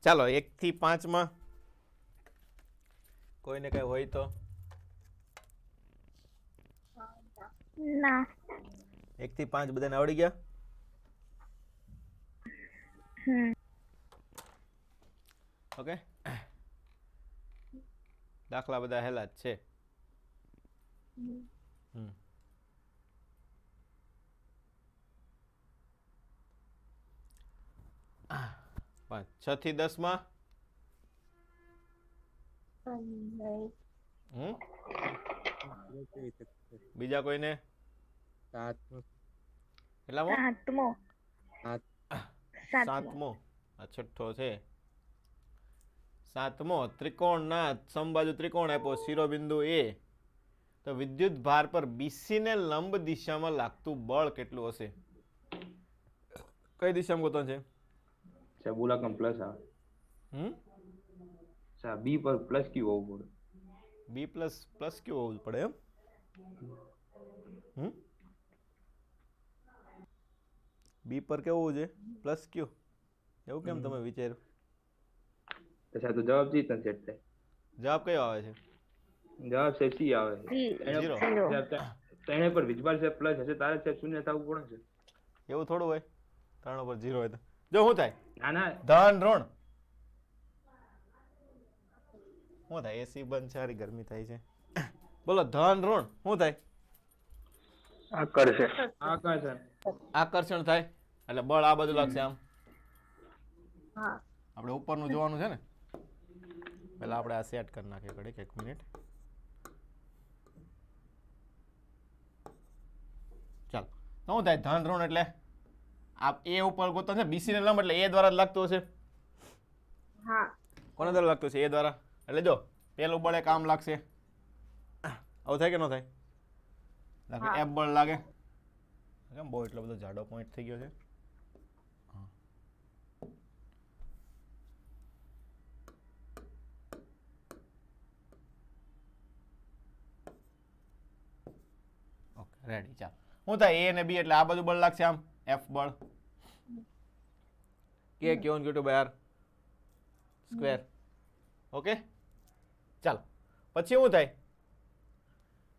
ચાલો 1 થી 5 માં કોઈને કઈ હોય તો ના 1 થી 5 બધાને આવડી ગયા? ઓકે, દાખલા બધા હેલા જ છે. હમ 6 થી 10 માં બીજા કોઈને? સાતમો. સાતમો. આ છઠ્ઠો છે. સાતમો, ત્રિકોણના સમબાજુ ત્રિકોણ આપ્યો, શિરોબિંદુ એ. તો વિદ્યુત ભાર પર બીસી ને લંબ દિશામાં લાગતું બળ કેટલું હશે? કઈ દિશામાં ગોતવાનું છે? બોલાકમ પ્લસ આવે. બી પર પ્લસ ક્યુ હોવું પડે. બી પ્લસ ક્યુ હોવું પડે એમ? બી પર કેવું હોવું છે? પ્લસ ક્યુ. એવું કેમ તમે વિચાર્યું? તો જવાબ જી તને સેટ થાય. જવાબ કયો આવે છે? જવાબ છે સી આવે છે. ઝીરો. તેને પર વિજભાર છે પ્લસ હશે તારે છે શૂન્ય થવું પડે છે. એવું થોડું હોય 3 ઉપર 0 હોય તો. જો શું થાય? ના ના ધન ઋણ શું થાય? એસી બંધ સારી ગરમી થાય છે. બોલો ધન ઋણ શું થાય? આકર્ષણ થાય એટલે બળ આ બાજુ લાગશે. આમ આપણે ઉપરનું જોવાનું છે ને, પેલા આપણે આ સેટ કરી નાખીએ. ઘડીક 1 મિનિટ. ચાલો, શું થાય? ધન ઋણ એટલે આ એ ઉપર ગોતો છે. બીસી ને લંબ એટલે એ દ્વારા જ લાગતું હશે. કોના દ્વારા લાગતું છે? એ દ્વારા. એટલે જો પેલું બળ એક આમ લાગશે. આવું થાય કે ન થાય? એફ બળ લાગે. કેમ બહુ એટલો બધો જાડો પોઈન્ટ થઈ ગયો છે? Okay ready. ચાલો, શું થાય? એ અને બી એટલે આ બાજુ બળ લાગશે. આમ એફ બળ K Q two by R square. Okay, ચાલો પછી શું થાય?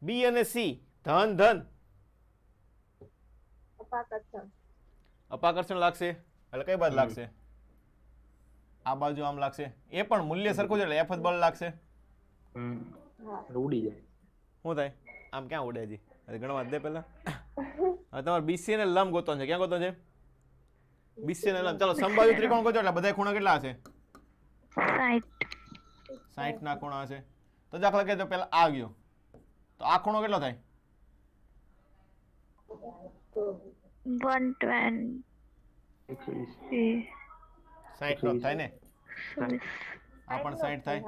બી અને સી ધન ધન અપાકર્ષણ લાગશે. એટલે કઈ બાજુ લાગશે? આ બાજુ આમ લાગશે. એ પણ મૂલ્ય સરખું છે એટલે એફ જ બળ લાગશે. ઉડી જાય. શું થાય? આમ ક્યાં ઉડે? હજી ગણવા દે પેલા. હવે તમારે બીસી ને લંબ ગોતવાનું છે. ક્યાં ગોતવાનું છે? બીસી ને લંબ. ચાલો સમબાજુ ત્રિકોણ ગોતો એટલે બધા ખૂણા કેટલા હશે? 60 ના ખૂણા હશે. તો દાખલા કે તો પેલા આ ગયો તો આ ખૂણો કેટલો થાય? 120. 60 નો થાય ને? આ પણ 60 થાય.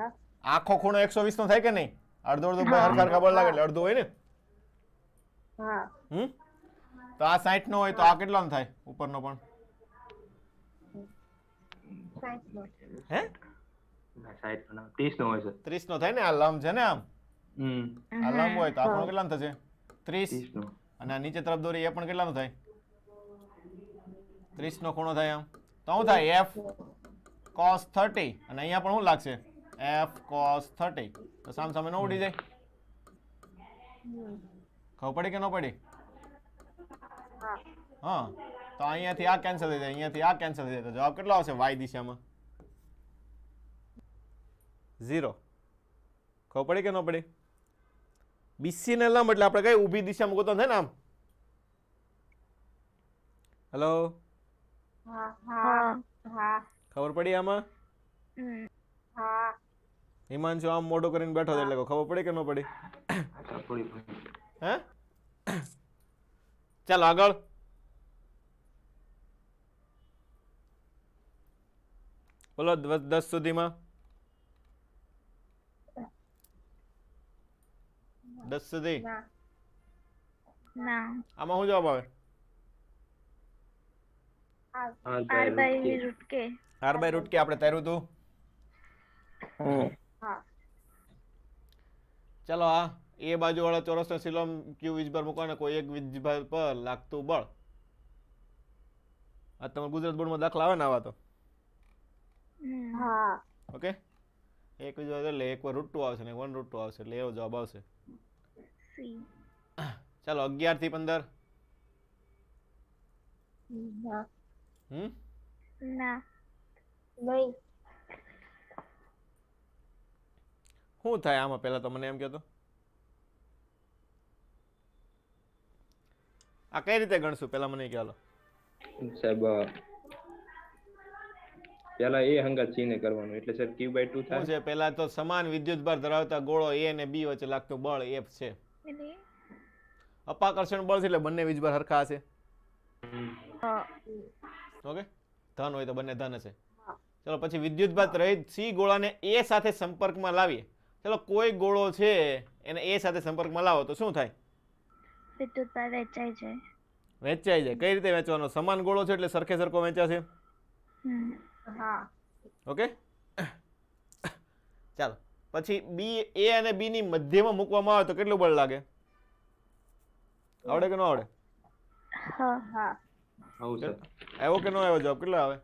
આખો ખૂણો 120 નો થાય કે નહીં? અડધો અડધો હરખા હરખા બળ લાગે એટલે અડધું હોય ને. તો આ 60 નો હોય તો આ કેટલા નો થાય? ઉપરનો પણ હે 30 નો હોય છે. 30 નો થાય ને? આ લંબ છે ને, આમ આ લંબ હોય તો આ ખૂણો કેટલા નો થશે? 30 નો. અને આ નીચે તરફ દોરી એ પણ કેટલા નો થાય? 30 નો ખૂણો થાય. આમ તો શું થાય? F cos 30. અને અહીંયા પણ શું લાગશે? F cos 30. તો સામ સામે ન ઉડી જાય? ખબર પડી કે ન પડી? હા, તો અહીંયાથી આ કેન્સલ થઈ જાય, અહીંયાથી આ કેન્સલ થઈ જાય. તો જવાબ કેટલો આવશે? વાય દિશામાં 0. ખબર પડી કે ન પડી? બીસી ને લંબ એટલે આપણે કઈ ઊભી દિશામાં ગોતવાનું થાય ને? આમ હેલો, ખબર પડી આમાં? હિમાંશુ આમ મોઢું કરીને બેઠો એટલે ખબર પડી કે ન પડી? હે ચાલો આગળ. બોલો 10 સુધીમાં 10 સુધી આમાં શું જવાબ આવે? r by root k આપણે તાર્યું હતું. ચાલો, આ એ બાજુ વાળા ચોરસના સિલોમ ક્યુ વીજભાર મૂકવાના કોઈ એક વીજભાર પર લાગતું બળ. આ તમારે ગુજરાત બોર્ડમાં દાખલા આવે ને આવા તો હા. ઓકે, એક બીજો એટલે એક વાર √2 આવશે ને 1√2 આવશે એટલે એવો જવાબ આવશે. સી. ચાલો 11 થી 15. ના. હમ ના. નહીં. શું થાય આમાં પહેલા તો મને એમ કહેતો, આ કઈ રીતે ગણશું પહેલા મને કહેલો. સાહેબ પેલા એ હંગાત સી ને કરવાનું એટલે સર Q/2 શું થાય. છે પહેલા તો સમાન વિદ્યુતભાર ધરાવતા ગોળો A અને B વચ્ચે લાગતું બળ F છે. એટલે અપાકર્ષણ બળ છે એટલે બંને વીજભાર હરખા હશે. હા. ઓકે, ધન હોય તો બંને ધન હશે. ચલો પછી વિદ્યુતભાર રહિત સી ગોળાને A સાથે સંપર્કમાં લાવીએ. ચલો કોઈ ગોળો છે એને A સાથે સંપર્કમાં લાવો તો શું થાય? વિદ્યુતભાર વેચાઈ જાય. વહેંચાઈ જાય. કઈ રીતે વહેંચવાનો? સમાન ગોળો છે એટલે સરખે સરખો વહેંચાશે. હા. ઓકે, ચાલો પછી બી A અને B ની મધ્યમાં મૂકવામાં આવે તો કેટલું બળ લાગે? આવડે કે ન આવડે? હા. હા. આવું સર આવ્યો કે ન આવ્યો જવાબ? કેટલો આવે?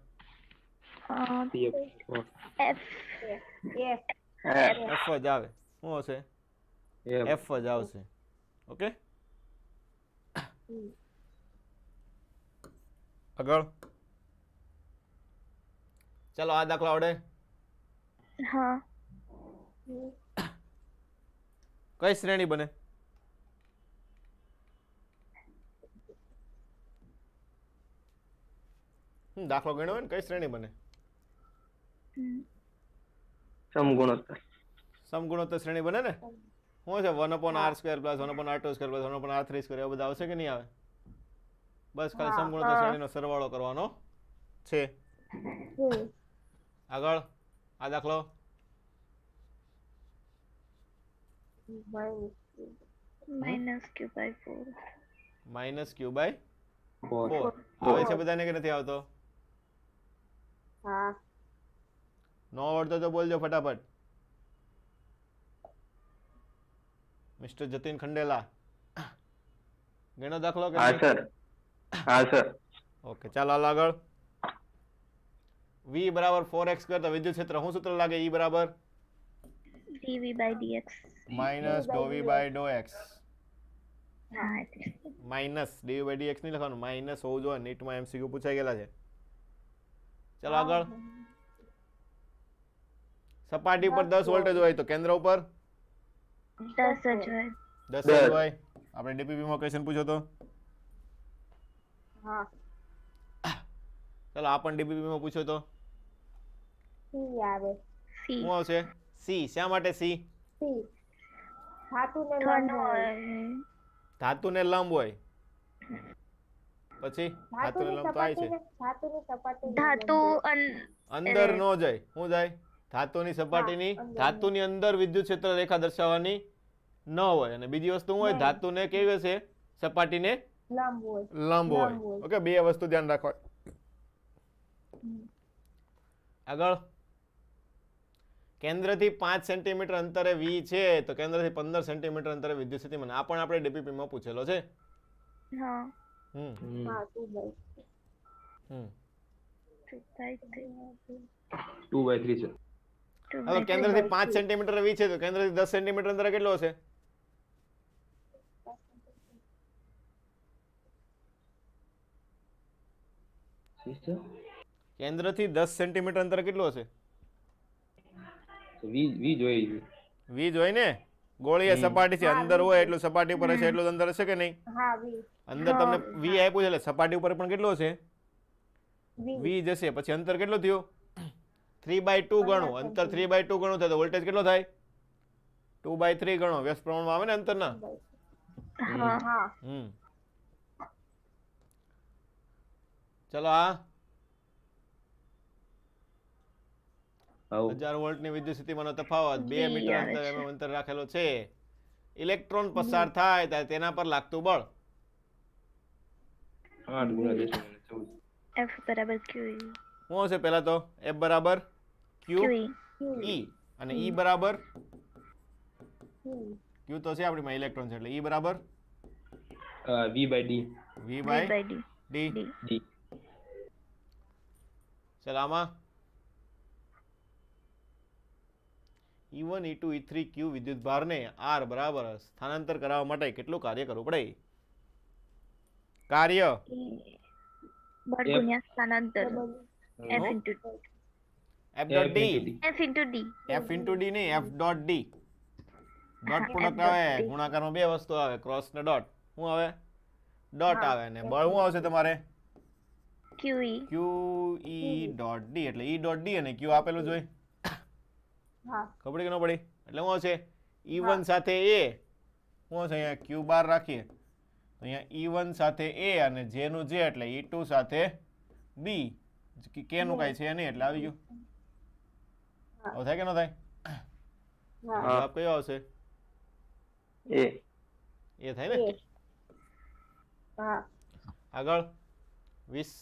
એફ. F જ આવે. શું હશે? F જ આવશે. ઓકે, આગળ ચાલો આ દાખલો આવડે? હા. કઈ શ્રેણી બને? દાખલો ગણ્યો હોય ને, કઈ શ્રેણી બને? સમગુણોત્તર. સમગુણોત્તર શ્રેણી બને ને. શું છે? 1/r² + 1/r2 + 1/r2 + 1/r3² એ બધા આવશે કે નહીં આવે? બસ ખાલી સમગુણોત્તર શ્રેણીનો સરવાળો કરવાનો છે. આગળ આ દાખલો -q/4 આવે છે બધાને કે નથી આવતો? હા. નો આવડતો તો બોલજો ફટાફટ. મિસ્ટર જતીન ખંડેલા ગણો દાખલો કે હા નહીં? સર. હા સર. ઓકે, ચાલો હાલ આગળ. V = 4x² તો વિદ્યુત ક્ષેત્ર શું સૂત્ર લાગે? E = dv/dx. -∂V/∂x. હા. માઇનસ dv/dx નહીં લખવાનું, માઇનસ હોવું જોઈએ. નીટમાં MCQ પૂછાઈ ગયેલા છે. ચાલો આગળ. સપાટી ઉપર 10 વોલ્ટેજ હોય તો કેન્દ્ર ઉપર 10 જ હોય. 10 જ હોય. આપણે DPP માં ક્વેશ્ચન પૂછ્યો તો. હા. ચાલો આ પણ DPP માં પૂછ્યો તો. સી આવે. સી. શું આવશે? C. શા માટે C? સી. ધાતુને લંબ હોય. પછી ધાતુને લંબ તો આય છે. ધાતુ અંદર નો જાય. શું જાય? ધાતુની સપાટીની ધાતુની અંદર વિદ્યુત ક્ષેત્ર રેખા દર્શાવવાની ન હોય. અને બીજી વસ્તુ શું હોય? ધાતુને કેવી હશે? સપાટીને લંબ હોય. ઓકે, બે વસ્તુ ધ્યાન રાખો. આગળ કેન્દ્રથી 5 સેન્ટીમીટર અંતરે V છે તો કેન્દ્રથી 15 સેન્ટીમીટર અંતરે વિદ્યુત સ્થિતિમાન. આ પણ આપણે DPP માં પૂછેલો છે. હા. હમ 2/3 સર. હવે કેન્દ્રથી 5 સેન્ટીમીટર V છે તો કેન્દ્રથી 10 સેન્ટીમીટર અંતરે કેટલો હશે? કેન્દ્રથી 10 સેન્ટીમીટર અંતરે કેટલું હશે? વી જોઈએ. V જોઈ ને, ગોળીય સપાટી છે, અંદર હોય એટલું સપાટી ઉપર હશે એટલું અંદર હશે કે નહીં? અંદર તમને V આપ્યું છે એટલે સપાટી ઉપર પણ કેટલું હશે? V જશે. પછી અંતર કેટલું થયું? 3/2 ગણો. અંતર 3/2 ગણો થાય તો વોલ્ટેજ કેટલો થાય? 2/3 ગણો. વ્યસ્ત પ્રમાણમાં આવે ને અંતરના? ચલો આ 1000 વોલ્ટની વિદ્યુત સ્થિતિમાનનો તફાવત 2 મીટર અંતર રાખેલો છે. ઇલેક્ટ્રોન પસાર થાય ત્યારે તેના પર લાગતું બળ 8 × 10⁻14. F = QE. શું હશે? પહેલા તો F = QE અને E બરાબર Q તો છે આપણીમાં ઇલેક્ટ્રોન છે એટલે E બરાબર V/D. V/D. D. ચાલો આમાં E1 E2 E3 Q વિદ્યુત ભારને R બરાબર સ્થાનાંતર કરાવવા માટે કેટલું કાર્ય કરવું પડે? કાર્ય બળ ગુણ્યા સ્થાનાંતર F હું? into F dot D. F into D. F into D નહીં, F dot D. ડોટ હા, પ્રોડક્ટ F dot આવે, D. ગુણાકારમાં બે વસ્તુ આવે, ક્રોસ ને ડોટ. શું આવે? ડોટ આવે ને બળ શું આવશે તમારે? QE. Q E dot D એટલે E dot D અને Q આપેલું જ હોય. ખબર પડી કે ન પડી? એટલે શું આવશે? E1 સાથે A. શું આવશે અહીંયા Q બાર રાખીએ. તો અહીંયા E1 સાથે A અને J નું J એટલે E2 સાથે B. K નું કાંઈ છે નહીં એટલે આવી ગયું. આવું થાય કે ન થાય? જવાબ કયો આવશે? એ એ થાય ને? આગળ 20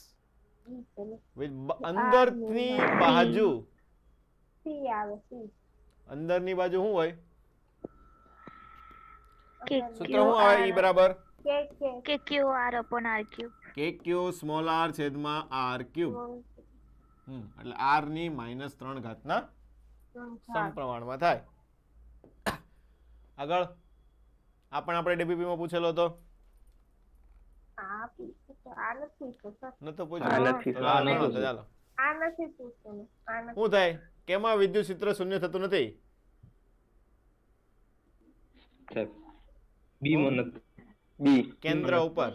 અંદરની બાજુ. અંદરની બાજુ શું હોય? સૂત્ર શું આવે? E બરાબર K Q R upon R cube. KQ small r છેદમાં r ક્યુબ. એટલે r ની -3 ઘાતના સમપ્રમાણમાં થાય. આગળ આ પણ આપણે DBP માં પૂછેલો હતો. નતો પૂછ્યો? નથી. તો આ ગણો તો ચાલો. શું થાય? કેમાં વિદ્યુત ક્ષેત્ર શૂન્ય થતું નથી? સાહેબ બી માં નથી. બી કેન્દ્ર ઉપર.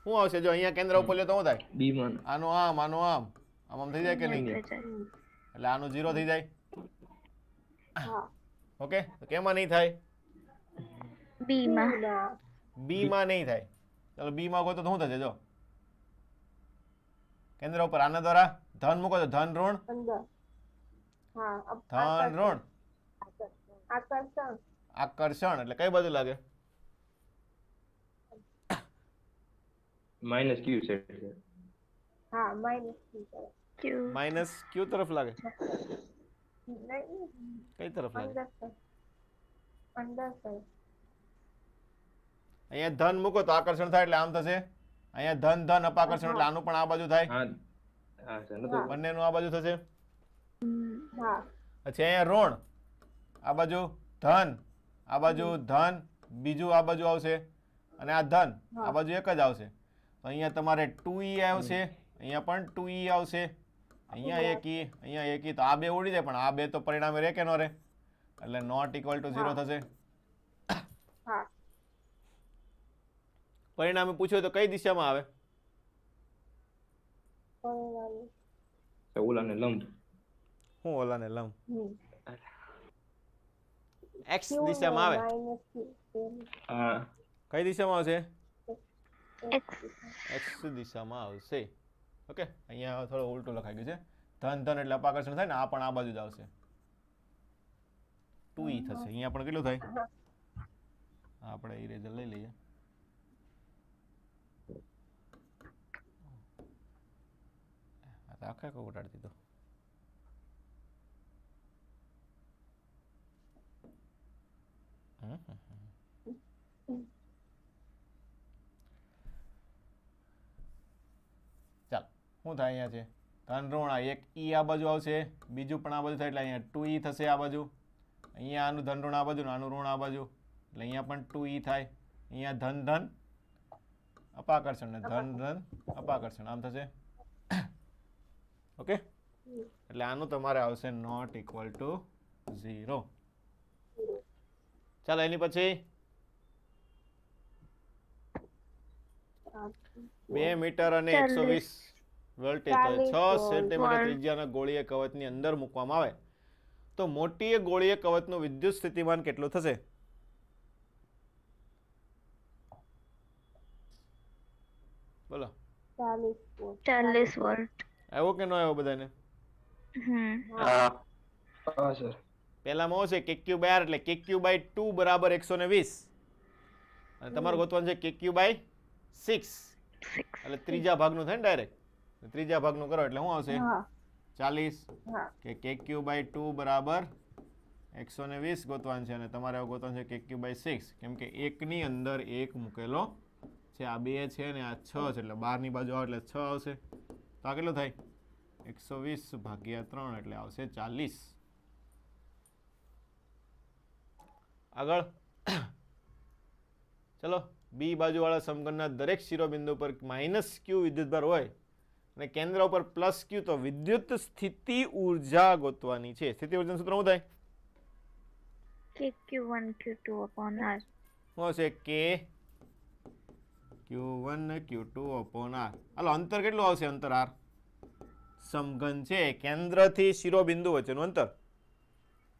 શું આવશે? જો અહીંયા કેન્દ્ર ઉપર લ્યો તો શું થાય? બી માં આનું આમ આનું આમ આમ આમ થઈ જાય કે નહીં? એટલે આનું 0 થઈ જાય. ઓકે, તો કેમાં નહીં થાય? B માં. બી માં નહીં થાય. ચાલો બી માં ગો તો શું થશે? જો કેન્દ્ર ઉપર આના દ્વારા ધન મૂકો તો ધન ઋણ ધન ઋણ આકર્ષણ એટલે કઈ બાજુ લાગે? માઇનસ ક્યુ છે. Q. માઇનસ ક્યુ તરફ લાગે? કઈ તરફ લાગે? અહીંયા ધન મૂકો તો આકર્ષણ થાય એટલે આમ થશે. અહીંયા ધન ધન અપાકર્ષણ એટલે આનું પણ આ બાજુ થાય. હા હા સર નતો. બંનેનું આ બાજુ થશે. પછી અહીંયા ઋણ, આ બાજુ ધન, આ બાજુ ધન, બીજું આ બાજુ આવશે અને આ ધન આ બાજુ એક જ આવશે. તો અહીંયા તમારે 2e આવશે, અહીંયા પણ 2e આવશે, અહીંયા એક e, અહીંયા એક e. તો આ બે ઉડી જાય પણ આ બે તો પરિણામે રે કે ન રે? એટલે નોટ ઇક્વલ ટુ 0 થશે. પરિણામે પૂછ્યું તો કઈ દિશામાં આવે? ઓલાને લંબ. હું ઓલાને લંબ x દિશામાં આવે. હા કઈ દિશામાં આવશે? X. x દિશામાં આવશે. ઓકે, અહીંયા થોડું ઉલટું લખાઈ ગયું છે. ધન ધન એટલે અપાકર્ષણ થાય ને આ પણ આ બાજુ જ આવશે. 2e થશે. અહીંયા પણ કેટલું થાય? આપણે ઇરેઝર લઈ લઈએ. આખા કો ઉડાડી દીધો. ચાલ શું થાય? અહીંયા છે ધન ઋણ, આ એક e આ બાજુ આવશે, બીજું પણ આ બાજુ થાય એટલે અહીંયા 2e થશે આ બાજુ. અહીંયા આનું ધન ઋણ આ બાજુ, આનું ઋણ આ બાજુ એટલે અહીંયા પણ 2e થાય. અહીંયા ધન ધન અપાકર્ષણ ને ધન ધન અપાકર્ષણ આમ થશે. ઓકે, એટલે આનું તમારે આવશે નોટ ઇક્વલ ટુ 0. ચાલો એની પછી 2 મીટર અને 120 વોલ્ટેજ 6 સેન્ટીમીટર ત્રિજ્યાના ગોળીય કવચની અંદર મૂકવામાં આવે તો મોટી ગોળીય કવચનું વિદ્યુત સ્થિતિમાન કેટલું થશે? બોલો. 40 વોલ્ટ. આવ્યો કે ન આવ્યો બધાને? હા સર. પહેલામાં આવશે KQ/R એટલે KQ/2 બરાબર 120 અને તમારે ગોતવાનું છે KQ/6 એટલે ત્રીજા ભાગનું થાય ને ડાયરેક્ટ. ત્રીજા ભાગનું કરો એટલે શું આવશે? 40 કે KQ/2 બરાબર 120 ગોતવાનું છે અને તમારે ગોતવાનું છે KQ/6 કેમ કે એકની અંદર એક મૂકેલો છે. આ 2 છે ને આ 6 છે એટલે 12 ની બાજુ આવે એટલે 6 આવશે. તો આ કેટલું થાય? 120 ભાગ્યા 3 એટલે આવશે 40. આગળ ચલો બી બાજુવાળા સમઘનના દરેક શિરોબિંદુ પર -q વિદ્યુતભાર હોય અને કેન્દ્ર ઉપર +q તો વિદ્યુત સ્થિતિ ઊર્જા ગોતવાની છે. સ્થિતિ ઊર્જાનું સૂત્ર શું થાય? KQ1 Q2 upon R. શું હશે? કે Q1 Q2 upon R. હાલો અંતર કેટલું આવશે? અંતર R સમઘન છે કેન્દ્રથી શિરોબિંદુ વચ્ચેનું અંતર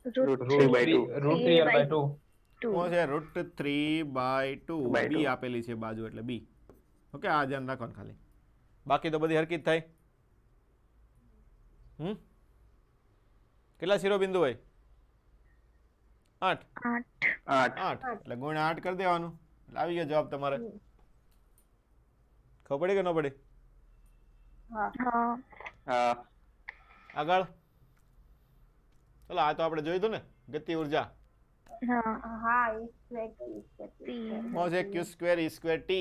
√3/2 √3/2 શું છે? √3/2 by બી 2. આપેલી છે બાજુ એટલે બી. ઓકે, આ ધ્યાન રાખવાનું ખાલી, બાકી તો બધી હરકત થાય. કેટલા શિરોબિંદુ હોય? 8 8. 8 એટલે ગુણ્યા 8 કરી દેવાનું એટલે આવી ગયો જવાબ તમારે. ખબર પડી કે ન પડી? હા. આગળ ચલો, આ તો આપણે જોયું હતું ને ગતિ ઉર્જા. હા. શું છે? q² e²t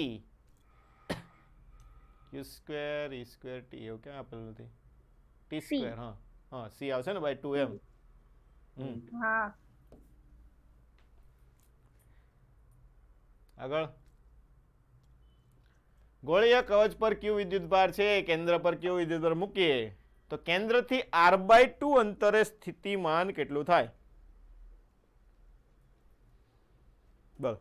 q² e²t એવું ક્યાં આપેલું નથી? t². હા હા, c આવશે ને બાય 2m. આગળ ગોળીય કવચ પર q વિદ્યુતભાર છે, કેન્દ્ર પર q વિદ્યુતભાર મૂકીએ તો કેન્દ્રથી r/2 અંતરે સ્થિતિમાન કેટલું થાય? બોલો.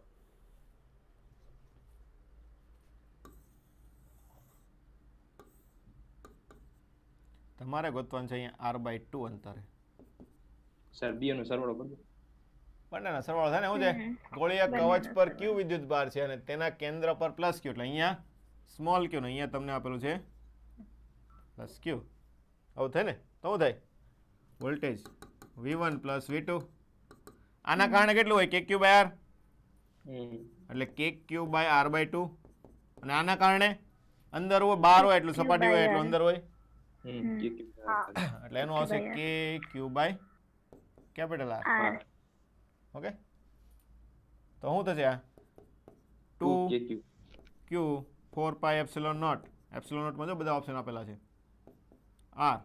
તમારે ગોતવાનું છે અહીંયા r/2 અંતરે. સર બી નો સરવાળો કરજો. બંનેનો સરવાળો થાય ને. શું છે? ગોળીય કવચ પર q વિદ્યુતભાર છે અને તેના કેન્દ્ર પર +q એટલે અહીંયા સ્મોલ q ને અહીંયા તમને આપેલું છે +q. આવું થાય ને તો શું થાય? Voltage v1 + v2. આના કારણે કેટલું હોય? kq/r એટલે kq/r/2. અને આના કારણે અંદર હોય બહાર હોય એટલું સપાટી હોય એટલું અંદર હોય એટલે એનું આવશે kq/R. ઓકે, તો શું થશે? આ 2q 4πε0 માં જો બધા ઓપ્શન આપેલા છે r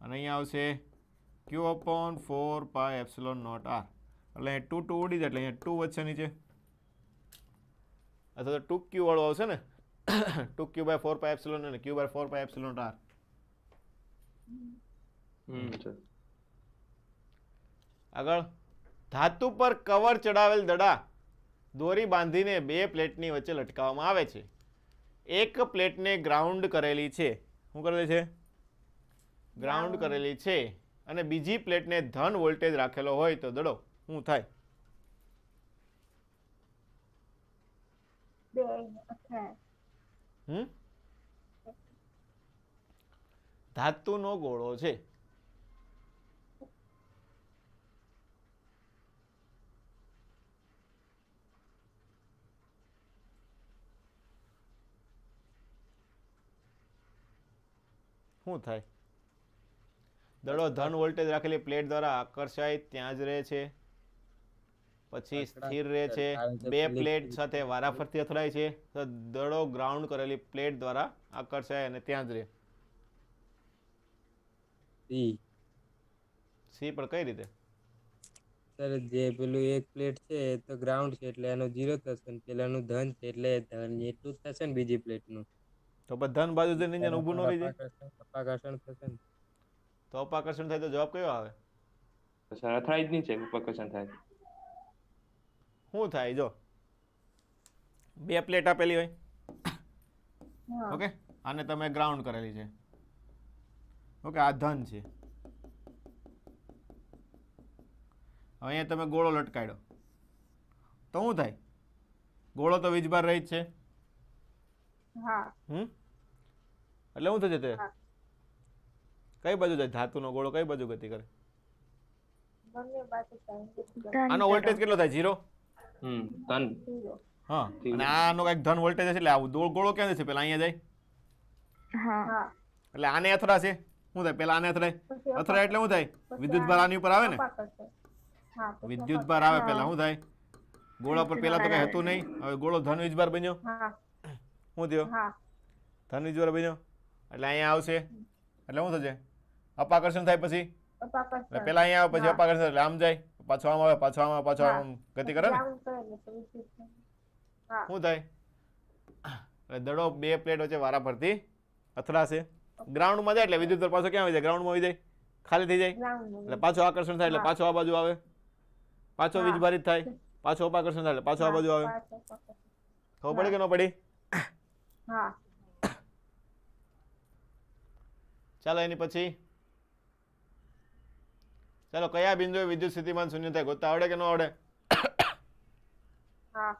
અને અહીંયા આવશે q/4πε0 r એટલે 2 2 ઉડી જાય એટલે અહીંયા 2 વધશે નીચે અથવા તો 2q વાળું આવશે ને 2q/4πε અને q/4πε r. આગળ ધાતુ પર કવર ચડાવેલ દડા દોરી બાંધીને બે પ્લેટની વચ્ચે લટકાવવામાં આવે છે. એક પ્લેટને ગ્રાઉન્ડ કરેલી છે. શું કરેલી છે? ગ્રાઉન્ડ કરેલી છે અને બીજી પ્લેટને ધન વોલ્ટેજ રાખેલો હોય તો દડો શું થાય? ધાતુનો ગોળો છે. શું થાય? દડો ધન વોલ્ટેજ રાખેલી પ્લેટ દ્વારા આકર્ષાય ત્યાં જ રહે છે, પછી સ્થિર રહે છે, બે પ્લેટ સાથે વારાફરતી અથડાય છે, તો દડો ગ્રાઉન્ડ કરેલી પ્લેટ દ્વારા આકર્ષાય અને ત્યાં જ રહે. સી પણ કઈ રીતે? સર જે પેલું એક પ્લેટ છે એ તો ગ્રાઉન્ડ છે એટલે એનો 0 થશે ને પેલાનું ધન છે એટલે ધન એટલું જ થશે ને બીજી પ્લેટનું. તો ધન બાજુ જઈને અહીંયા ઊભું ન રહી જાય અપાકર્ષણ થશે ને. તો અપાકર્ષણ થાય તો જવાબ કયો આવે? સર અથડાય જ નહીં છે અપાકર્ષણ થાય. શું થાય? જો બે પ્લેટ આપેલી હોય, ઓકે, આને તમે ગ્રાઉન્ડ કરેલી છે, ઓકે, આ ધન છે. હવે અહીંયા તમે ગોળો લટકાડ્યો તો શું થાય? ગોળો તો વીજભાર રહી જ છે. એટલે શું થશે? તે કઈ બાજુ જાય? ધાતુનો ગોળો કઈ બાજુ ગતિ કરે? આનો વોલ્ટેજ કેટલો થાય? 0. ધન. હા, અને આનો કઈક ધન વોલ્ટેજ છે એટલે આવું ગોળો ક્યાં જશે? પેલા અહીંયા જાય એટલે આને અથડાશે. શું થાય? પેલા આને અથડાય. અથડાય એટલે શું થાય? વિદ્યુતભાર આની ઉપર આવે ને. વિદ્યુતભાર આવે પેલા શું થાય? ગોળા પર પેલા તો કઈ હતું નહીં, હવે ગોળો ધન વીજભાર બન્યો. શું થયો? ધન વીજભાર બન્યો એટલે અહીંયા આવશે એટલે શું થશે? અપાકર્ષણ થાય. પછી પેલા અહીંયા આવે પછી અપાકર્ષણ એટલે આમ જાય, પાછો આમ આવે, પાછો આમ આવે, પાછો હા. આમ ગતિ કરે ને ગ્રાઉન્ડ કરે એટલે તો વિદ્યુત થાય. હા શું થાય? એટલે દડો બે પ્લેટ વચ્ચે વારા ફરતી અથડાશે. ગ્રાઉન્ડમાં જાય એટલે વિદ્યુત બળ પાછો ક્યાં આવી જાય? ગ્રાઉન્ડમાં આવી જાય, ખાલી થઈ જાય. ગ્રાઉન્ડ એટલે પાછો આકર્ષણ થાય એટલે હા. પાછો આ બાજુ આવે, પાછો હા. વીજભારિત થાય, પાછો અપાકર્ષણ થાય એટલે પાછો આ બાજુ આવે. ખબર પડી કે ન પડી? હા ચાલો એની પછી ચાલો કયા બિંદુએ વિદ્યુત સ્થિતિમાન શૂન્ય થાય ગોતતા આવડે કે ન આવડે? હા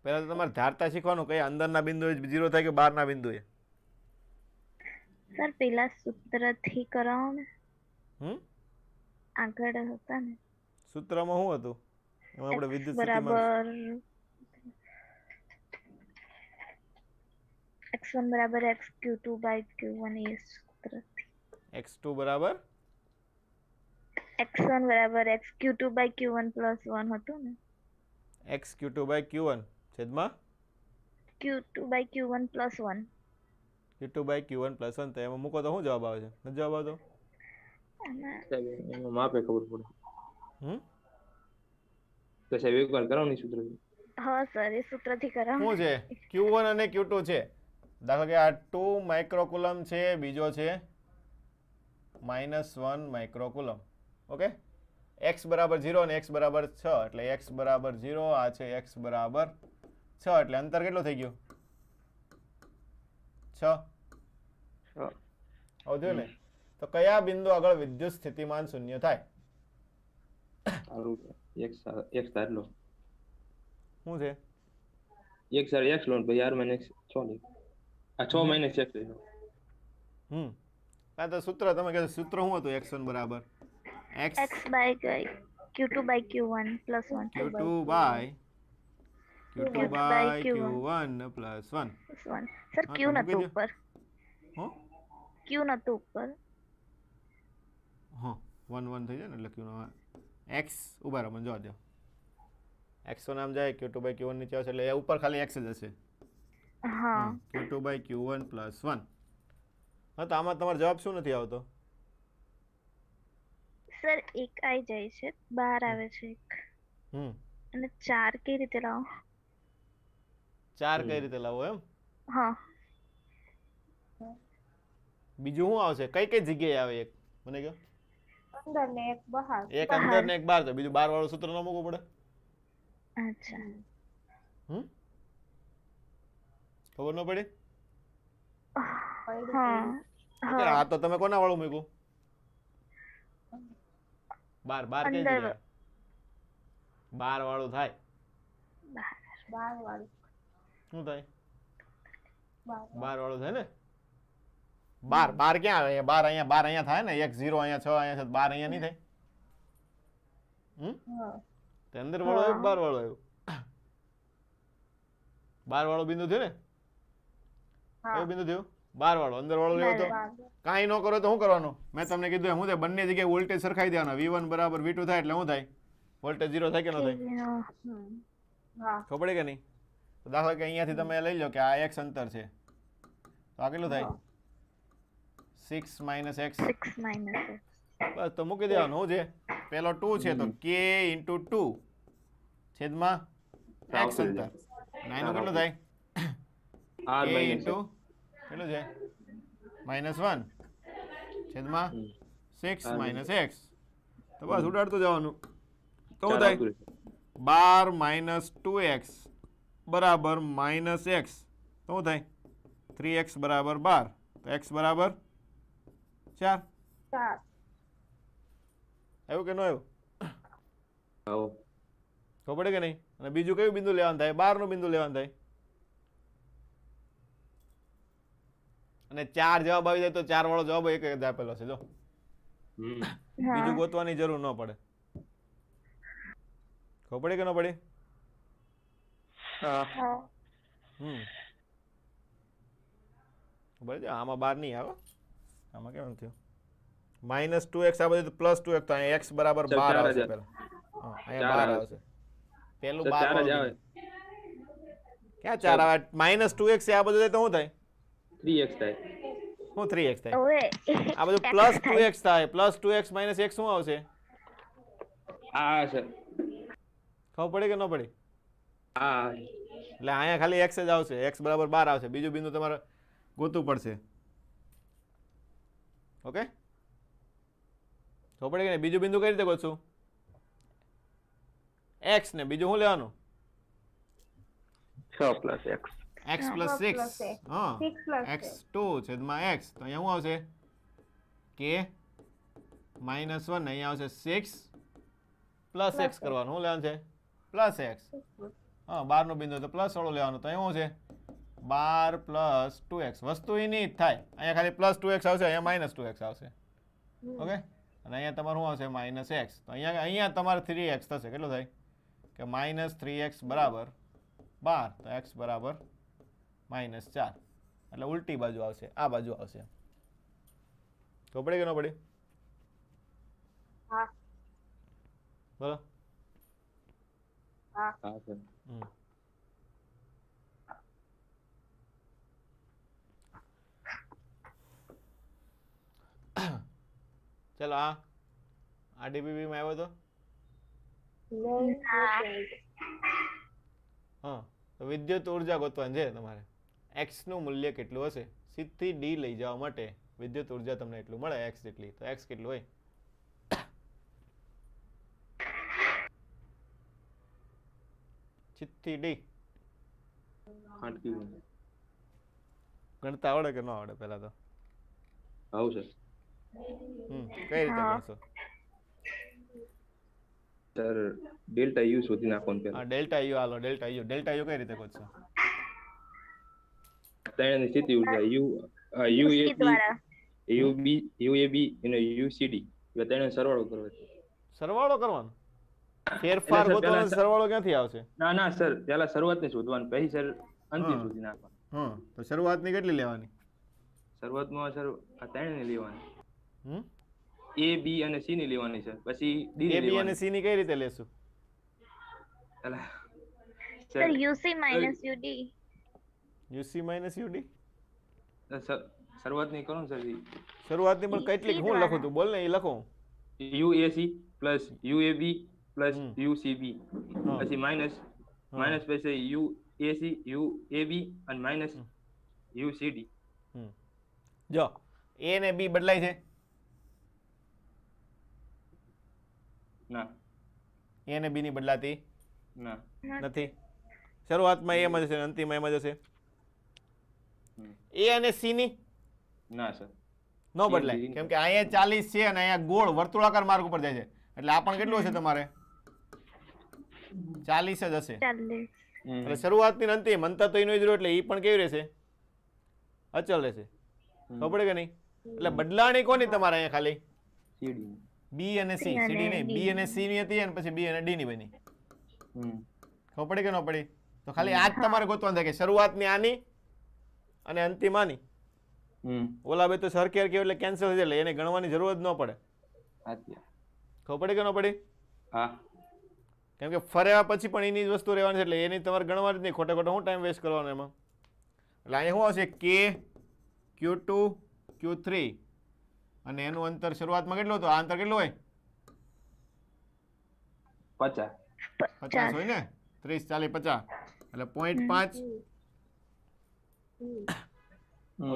પહેલા તો તમારે ધારતા શીખવાનું કયા અંદરના બિંદુએ 0 થાય કે બહારના બિંદુએ. સર પેલા સૂત્રથી કરાવો ને, હમ આગળ હતા ને સૂત્રમાં શું હતું? એમાં આપણે x વિદ્યુત સ્થિતિમાન બરાબર x1 બરાબર xq2 by q1 A સૂત્રથી x2 બરાબર x1 બરાબર xq2 by q1 plus 1 હતું ને, x q2 by q1 છેદમાં q2 by q1 plus 1. q2 by q1 plus 1. તો એમાં મૂકો તો શું જવાબ આવે છે? નથી જવાબ આવતો? અને સાહેબ એમાં માપે ખબર પડે હમ તો સાહેબ એકવાર કરાવની સૂત્ર હા સર એ સૂત્રથી કરાવો. શું છે? q1 અને q2 છે. દાખલા કે આ 2 માઇક્રોકુલમ છે, બીજો છે -1 માઇક્રોકુલમ. ઓકે, x બરાબર 0 અને x બરાબર 6 એટલે x બરાબર 0, આ છે x બરાબર 6 એટલે અંતર કેટલું થઈ ગયું? 6 આવું થયું ને? તો કયા બિંદુ આગળ વિદ્યુત સ્થિતિમાન શૂન્ય થાય? સારું એક ધાર લો, શું છે? એક ધાર x લો ને પછી r - 6 લે. આ 6 - x લે. આ તો સૂત્ર તમે કહો સૂત્ર શું હતું? x1 બરાબર x by q2 by q1 plus 1 q2 by q1 plus 1. plus 1. Sir હા, q તો મૂકી નતું દો. ઉપર, હો q નતું ઉપર. હા 1 1 થઈ જાય ને એટલે q નો x ઉભા રહો, મને જોવા દો. x1 આમ જાય, q2 by q1 નીચે આવશે એટલે એ ઉપર ખાલી x જ હશે. હા q2 by q1 plus 1. હા, તો આમાં તમારો જવાબ શું નથી આવતો? સર એક આઈ જાય છે, બહાર આવે છે એક, અને 4 કઈ રીતે લાવો? 4 કઈ રીતે લાવો એમ? હા બીજું શું આવશે? કઈ કઈ જગ્યાએ આવે? એક મને કહો. અંદર ને એક બહાર. એક અંદર ને એક બહાર. તો બીજું બહાર વાળું સૂત્ર ન મૂકવું પડે? અચ્છા ખબર ન પડી? હા ઓકે, આ તો તમે કોના વાળું મૂક્યું? બાર બાર કઈ અંદર. જગ્યાએ? બાર વાળું થાય. બહાર વાળું. શું થાય? બાર વાળું થાય ને? બાર બાર ક્યાં આવે? બાર અહીંયા થાય ને. એક 0 અહીંયા 6 અહીંયા છે, બાર અહીંયા નહીં થાય. તે અંદર વાળો આવ્યો, બાર વાળો આવ્યો. બાર વાળો બિંદુ થયો ને? કયો બિંદુ થયું? બાર વાળો. અંદર વાળો લેવો તો કાંઈ ન કરો તો શું કરવાનું? મેં તમને કીધું હું થાય, બંને જગ્યાએ વોલ્ટેજ સરખાઈ દેવાના. v1 બરાબર v2 થાય એટલે શું થાય? વોલ્ટેજ 0 થાય કે ન થાય? ખબર પડી કે નહીં? તો દાખલા કે અહીંયાથી તમે લઈ લો કે આ x અંતર છે, તો આ કેટલું થાય? 6 minus x. 6 minus x. બસ તો મૂકી દેવાનું. શું છે? પેલો 2 છે તો k into 2 છેદમાં x અંતર. નાનો કેટલો થાય? r k - into કેટલું છે? -1 છેદમાં 6 minus x. તો બસ ઉડાડતું જવાનું. તો શું થાય? 12 minus 2x બરાબર minus x. તો શું થાય? 3x બરાબર 12. તો x બરાબર 4. આવ્યું કે ન આવ્યું? આવો ખબર પડે કે નહીં? અને બીજું કયું બિંદુ લેવાનું થાય? 12 નું બિંદુ લેવાનું થાય. અને 4 જવાબ આવી જાય તો 4 વાળો જવાબ એક જ આપેલો છે. જો બીજું ગોતવાની જરૂર ન પડે. ખબર પડી કે ન પડી? ખબર છે? આમાં 12 નહીં આવે. આમાં કેમ થયું? -2x આ બધું +2x. તો અહીંયા x બરાબર 12 આવશે પહેલા. હા, અહીંયા 12 આવશે. પેલું 12 જ આવે. ક્યાં 4 આવે? -2x છે આ બધું થાય તો શું થાય? 3x થાય. શું 3x થાય? ઓએ આ બધું પ્લસ 2x થાય. પ્લસ 2x માઇનસ x શું આવશે? હા સર. ખબર પડી કે ન પડી? હા. એટલે અહીંયા ખાલી x જ આવશે. x બરાબર 12 આવશે. બીજું બિંદુ તમારે ગોતવું પડશે. ઓકે, ખબર પડી કે નહીં? બીજું બિંદુ કઈ રીતે ગોતશું? x ને બીજું શું લેવાનું? 6 પ્લસ x. x plus 6. હા, x2 છેદમાં x. તો અહીંયા શું આવશે? k minus 1. અહીંયા આવશે 6 પ્લસ x કરવાનું. શું લેવાનું છે? Plus x. હા, 12 નો બિંદુ તો પ્લસ વાળું લેવાનું. તો અહીંયા શું છે? 12 પ્લસ 2x. વસ્તુ એની જ થાય. અહીંયા ખાલી પ્લસ 2x આવશે, અહીંયા માઇનસ 2x આવશે. ઓકે, અને અહીંયા તમારું શું આવશે? Minus x. તો અહીંયા તમારે 3x થશે. કેટલું થાય? કે માઇનસ 3x બરાબર 12. તો x બરાબર માઇનસ 4. એટલે ઉલટી બાજુ આવશે, આ બાજુ આવશે. તો પડી કે ન પડી? હા. બોલો. હા સર. ચલો, આ ડીબીબી માં આવ્યો તો હા. તો વિદ્યુત ઉર્જા ગોતવાની છે તમારે. x નું મૂલ્ય કેટલું હશે? સીધી ડી લઈ જવા માટે વિદ્યુત ઉર્જા તમને એટલું મળે, x જેટલી. તો x કેટલું હોય? સીધી ડી ગણતા આવડે કે ન આવડે? પહેલા તો આવું સર. કઈ રીતે ગણશો? સર ડેલ્ટા યુ શોધી નાખવાનું પહેલા. હા, delta you. Hello, delta you. Delta you કઈ રીતે ગોતશો? ત્રણની સ્થિતિ ઉર્જા યુએબી અને યુસીડી એ ત્રણનો સરવાળો કરવો છે. સરવાળો કરવાનો? ફેરફાર ગોતવાનો સરવાળો ક્યાંથી આવશે? ના સર, પહેલા શરૂઆતને શોધવાનું, પછી સર અંતિમ શોધી નાખવાનું. હા, તો શરૂઆતની કેટલી લેવાની? શરૂઆતમાં સર આ ત્રણની લેવાની. એ બી અને સી ની લેવાની સર. પછી ડી ની એ બી અને લેવાની. સી ની કઈ રીતે લેશું? પહેલા sir UC minus UD. UC minus UD શરૂઆતની કરો ને સર. શરૂઆતની પણ કેટલી હું લખું તું? બોલ ને, એ લખો. યુએસી પ્લસ યુએબી પ્લસ યુસીબી પછી માઇનસ પછી યુએસી યુએબી અને માઇનસ યુસીડી. જો એ ને બી બદલાય છે? ના. એ ને બી ની બદલાતી ના. નથી. શરૂઆતમાં એમ જ હશે, અંતિમમાં એમ જ હશે. એ અને સી ની ના સર, ન બદલાય, કેમ કે અહીંયા 40 છે અને અહીંયા ગોળ વર્તુળાકાર માર્ગ ઉપર જાય છે. એટલે આ પણ કેટલું હશે તમારે? 40 જ હશે. એટલે શરૂઆતની ને અંતિમ અંતર તો એનો જ રહ્યો, એટલે એ પણ કેવી રહેશે? અચલ રહેશે. ખબર પડે કે નહીં? એટલે બદલાણી કોની તમારે અહીંયા ખાલી? સીડી. બી અને સી. સીડી નહીં, બી અને સી ની હતી અને પછી બી અને ડી ની બની. ખબર પડી કે ન પડી? તો ખાલી આ જ તમારે ગોતવાનું થાય કે શરૂઆતની આની અને અંતિમ આની. ઓલા બે તો સરખી હરખી એટલે કેન્સલ થઈ જાય, એટલે એને ગણવાની જરૂર જ ન પડે. ખબર પડી કે ન પડી? હા. કેમ કે ફર્યા પછી પણ એની જ વસ્તુ રહેવાની છે, એટલે એની તમારે ગણવાની જ નહીં. ખોટે ખોટો શું ટાઈમ વેસ્ટ કરવાનો એમાં? એટલે અહીંયા શું આવશે? કે Q2 Q3 અને એનું અંતર શરૂઆતમાં કેટલું હતું? આ અંતર કેટલું હોય? 50 હોય ને? 30 40 50 એટલે 0.5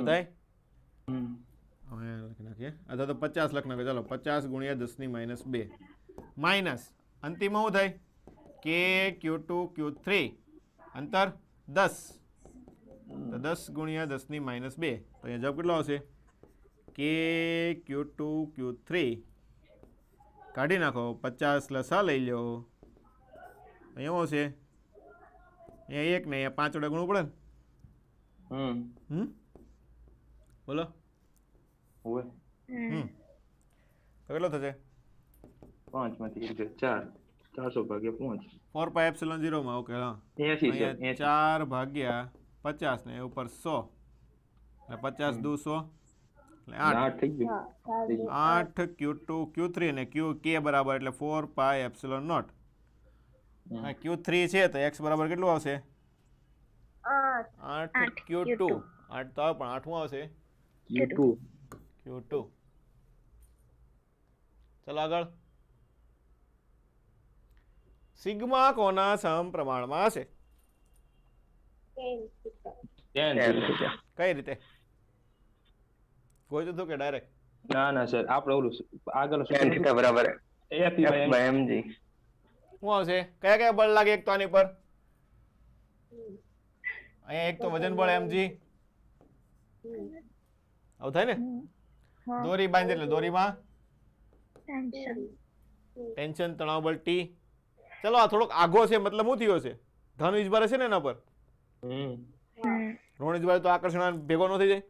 થાય. હવે લખી નાખીએ, અથવા તો 50 લખ નાખો. ચાલો, 50 ગુણ્યા 10 ની માઇનસ 2 માઇનસ અંતિમમાં શું થાય? કે Q2 Q3 અંતર 10. તો 10 ગુણ્યા 10 ની માઇનસ 2. તો અહીંયા જવાબ કેટલો આવશે? કે Q2 Q3 કાઢી નાખો, 50 લસા લઈ લો. અહીંયા શું હશે? અહીંયા 1 ને અહીંયા 5 વડે ગુણવું પડે ને? બોલો. તો કેટલો થશે? 5 માંથી 4 400 ભાગ્યા 5 4 પાઈ એપ્સિલોન 0 માં. ઓકે, હા, 4 ભાગ્યા 50 ને ઉપર 100 એટલે 50 દુ 100 એટલે 8 થઈ ગયું. 8 Q2 Q3 અને K બરાબર એટલે 4 પાઈ એપ્સિલોન નોટ. Q3 છે તો x બરાબર કેટલું આવશે? 8 Q2. 8 તો આવે પણ 8 શું આવશે? Q2 Q2. ચલો આગળ. સિગ્મા કોના સમપ્રમાણમાં હશે? tan tan theta. theta. કઈ રીતે? કોઈ તો કે ડાયરેક્ટ? ના સર આપણે ઓલું આગળ tan theta બરાબર F F by mg. શું આવશે? કયા કયા બળ લાગે એક તો આની પર? અહીંયા એક તો વજન બળ mg. આવું થાય ને? હા દોરી બાંધી એટલે દોરીમાં ટેન્શન ટેન્શન તણાવ બળ T. ચલો આ થોડોક આઘો છે, મતલબ શું થયો છે? ધન વીજભાર હશે ને એના પર? ઋણ વીજભાર તો આકર્ષણ ભેગો ન થઈ જાય.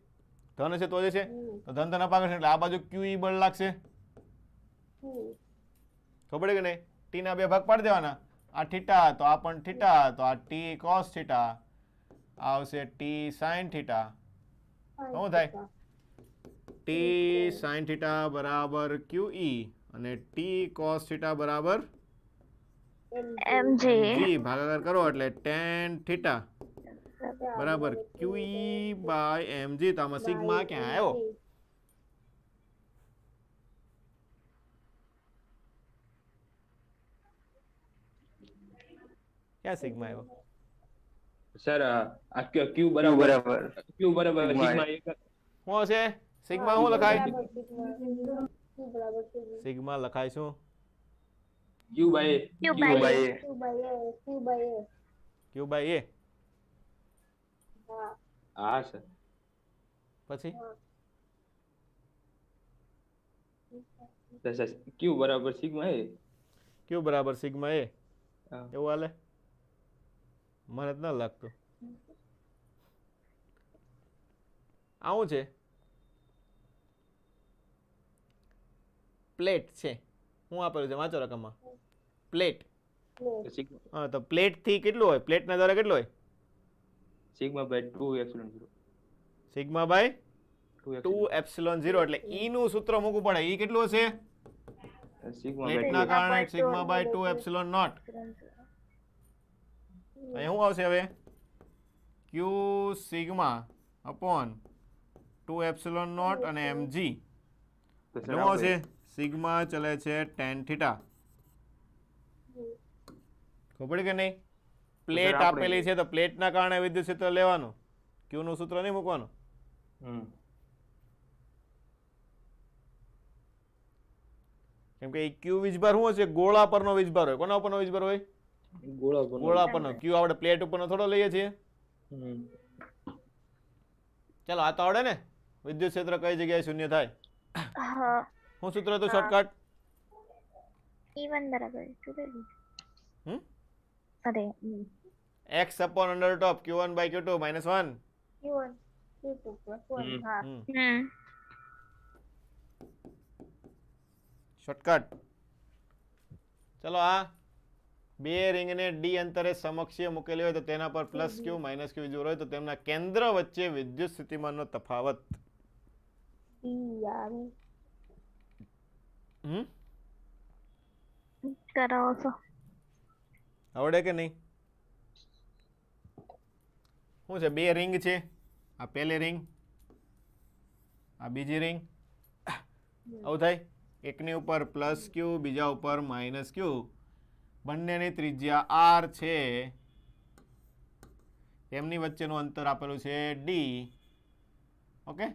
ધન હશે તો જ છે. તો ધન ધન આકર્ષણ એટલે આ બાજુ QE બળ લાગશે. ખબર પડી કે નહીં? T ના બે ભાગ પાડી દેવાના. આ થીટા તો આ પણ થીટા તો આ T cos થીટા આવશે T sin થીટા. શું થાય? T sin થીટા બરાબર QE અને T cos થીટા બરાબર mg G ભાગાકાર કરો એટલે tan થીટા બરાબર QE by mg. તો આમાં સિગ્મા ક્યાં આવ્યો? ક્યાં સિગ્મા આવ્યો? સર આ Q Q બરાબર બરાબર સિગ્મા એક શું હશે? સિગ્મા શું લખાય? સિગ્મા લખાય શું? Q by Q Q by by Q by A. હા સર પછી Q બરાબર સિગ્મા એ Q બરાબર સિગ્મા A. હા. એવું હાલે? મને જ ન લાગતું. આવું છે. પ્લેટ છે. હું આપેલું છે વાંચો રકમમાં. પ્લેટ. સિગ્મા હા તો પ્લેટ થી કેટલું હોય? પ્લેટના દ્વારા કેટલું હોય? Sigma by 2 epsilon 0 sigma by 2 2 epsilon 0 એટલે E નું સૂત્ર મૂકવું પડે. E કેટલું હશે? સિગ્મા પ્લેટના by કારણે સિગ્મા બાય 2 એપ્સિલોન નોટ. અહીંયા શું આવશે હવે? Q sigma upon 2 epsilon naught અને mg. શું આવશે? સિગ્મા ચલે છે tan થીટા. ખબર પડી કે નહીં? પ્લેટ આપણે- આપેલી છે તો પ્લેટના કારણે વિદ્યુત ક્ષેત્ર લેવાનું. Q નું સૂત્ર નહીં મૂકવાનું. કેમ કે Q વીજભાર શું હશે? ગોળા પરનો વીજભાર હોય. કોના ઉપરનો વીજભાર હોય? ગોળા પરનો. Q આપણે પ્લેટ ઉપરનો થોડો લઈએ છીએ. ચાલો આ તો આવડે ને? વિદ્યુત ક્ષેત્ર કઈ જગ્યાએ શૂન્ય થાય? હા શું સૂત્ર હતું શોર્ટકટ? E1 બરાબર જોડેલું. હમ? અરે x upon under top q1 by q2 minus 1. હા શોર્ટકટ. ચલો આ બે રિંગને ડી અંતરે સમકક્ષીય મૂકેલી હોય તો તેના પર પ્લસ ક્યુ માઇનસ ક્યુ જોર હોય તો તેમના કેન્દ્ર વચ્ચે વિદ્યુત સ્થિતિમાનનો તફાવત. કરાવો છો આવડે કે નહીં? શું છે? બે રિંગ છે. આ પહેલી રિંગ, આ બીજી રિંગ. આવું થાય. એકની ઉપર પ્લસ ક્યુ, બીજા ઉપર માઇનસ ક્યુ. બંનેની ત્રિજ્યા r છે. એમની વચ્ચેનું અંતર આપેલું છે d. ઓકે,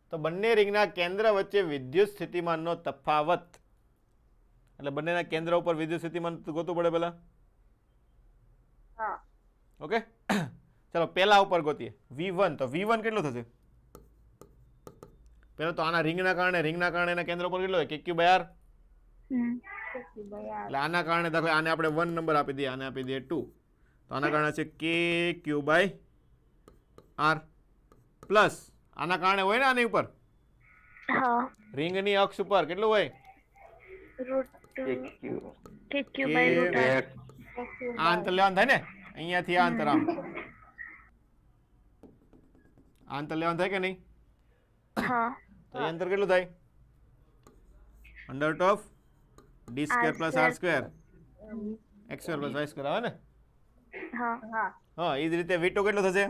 તો બંને રિંગના કેન્દ્ર વચ્ચે વિદ્યુત સ્થિતિમાનનો તફાવત એટલે બંનેના કેન્દ્ર ઉપર વિદ્યુત સ્થિતિમાન ગોતવું પડે પહેલા. ઓકે, ચલો પહેલા ઉપર ગોતીએ V1. તો V1 કેટલું થશે? પહેલા તો આના રિંગના કારણે એના કેન્દ્ર ઉપર કેટલો હોય? KQ by r. એટલે આના કારણે દાખલા આને આપણે 1 નંબર આપી દઈએ, આને આપી દઈએ 2. તો આના કારણે છે KQ by r પ્લસ આના કારણે હોય ને આની ઉપર હા રિંગની અક્ષ ઉપર કેટલું હોય? KQ by root r. આ અંતર લેવાનું થાય ને, અહીંયાથી આ અંતર આમ આ અંતર લેવાનું થાય કે નહીં? હા તો એ અંતર કેટલું થાય? Under root of d square plus r square x square plus y square આવે ને? હા હા, એ જ રીતે V2 કેટલું થશે?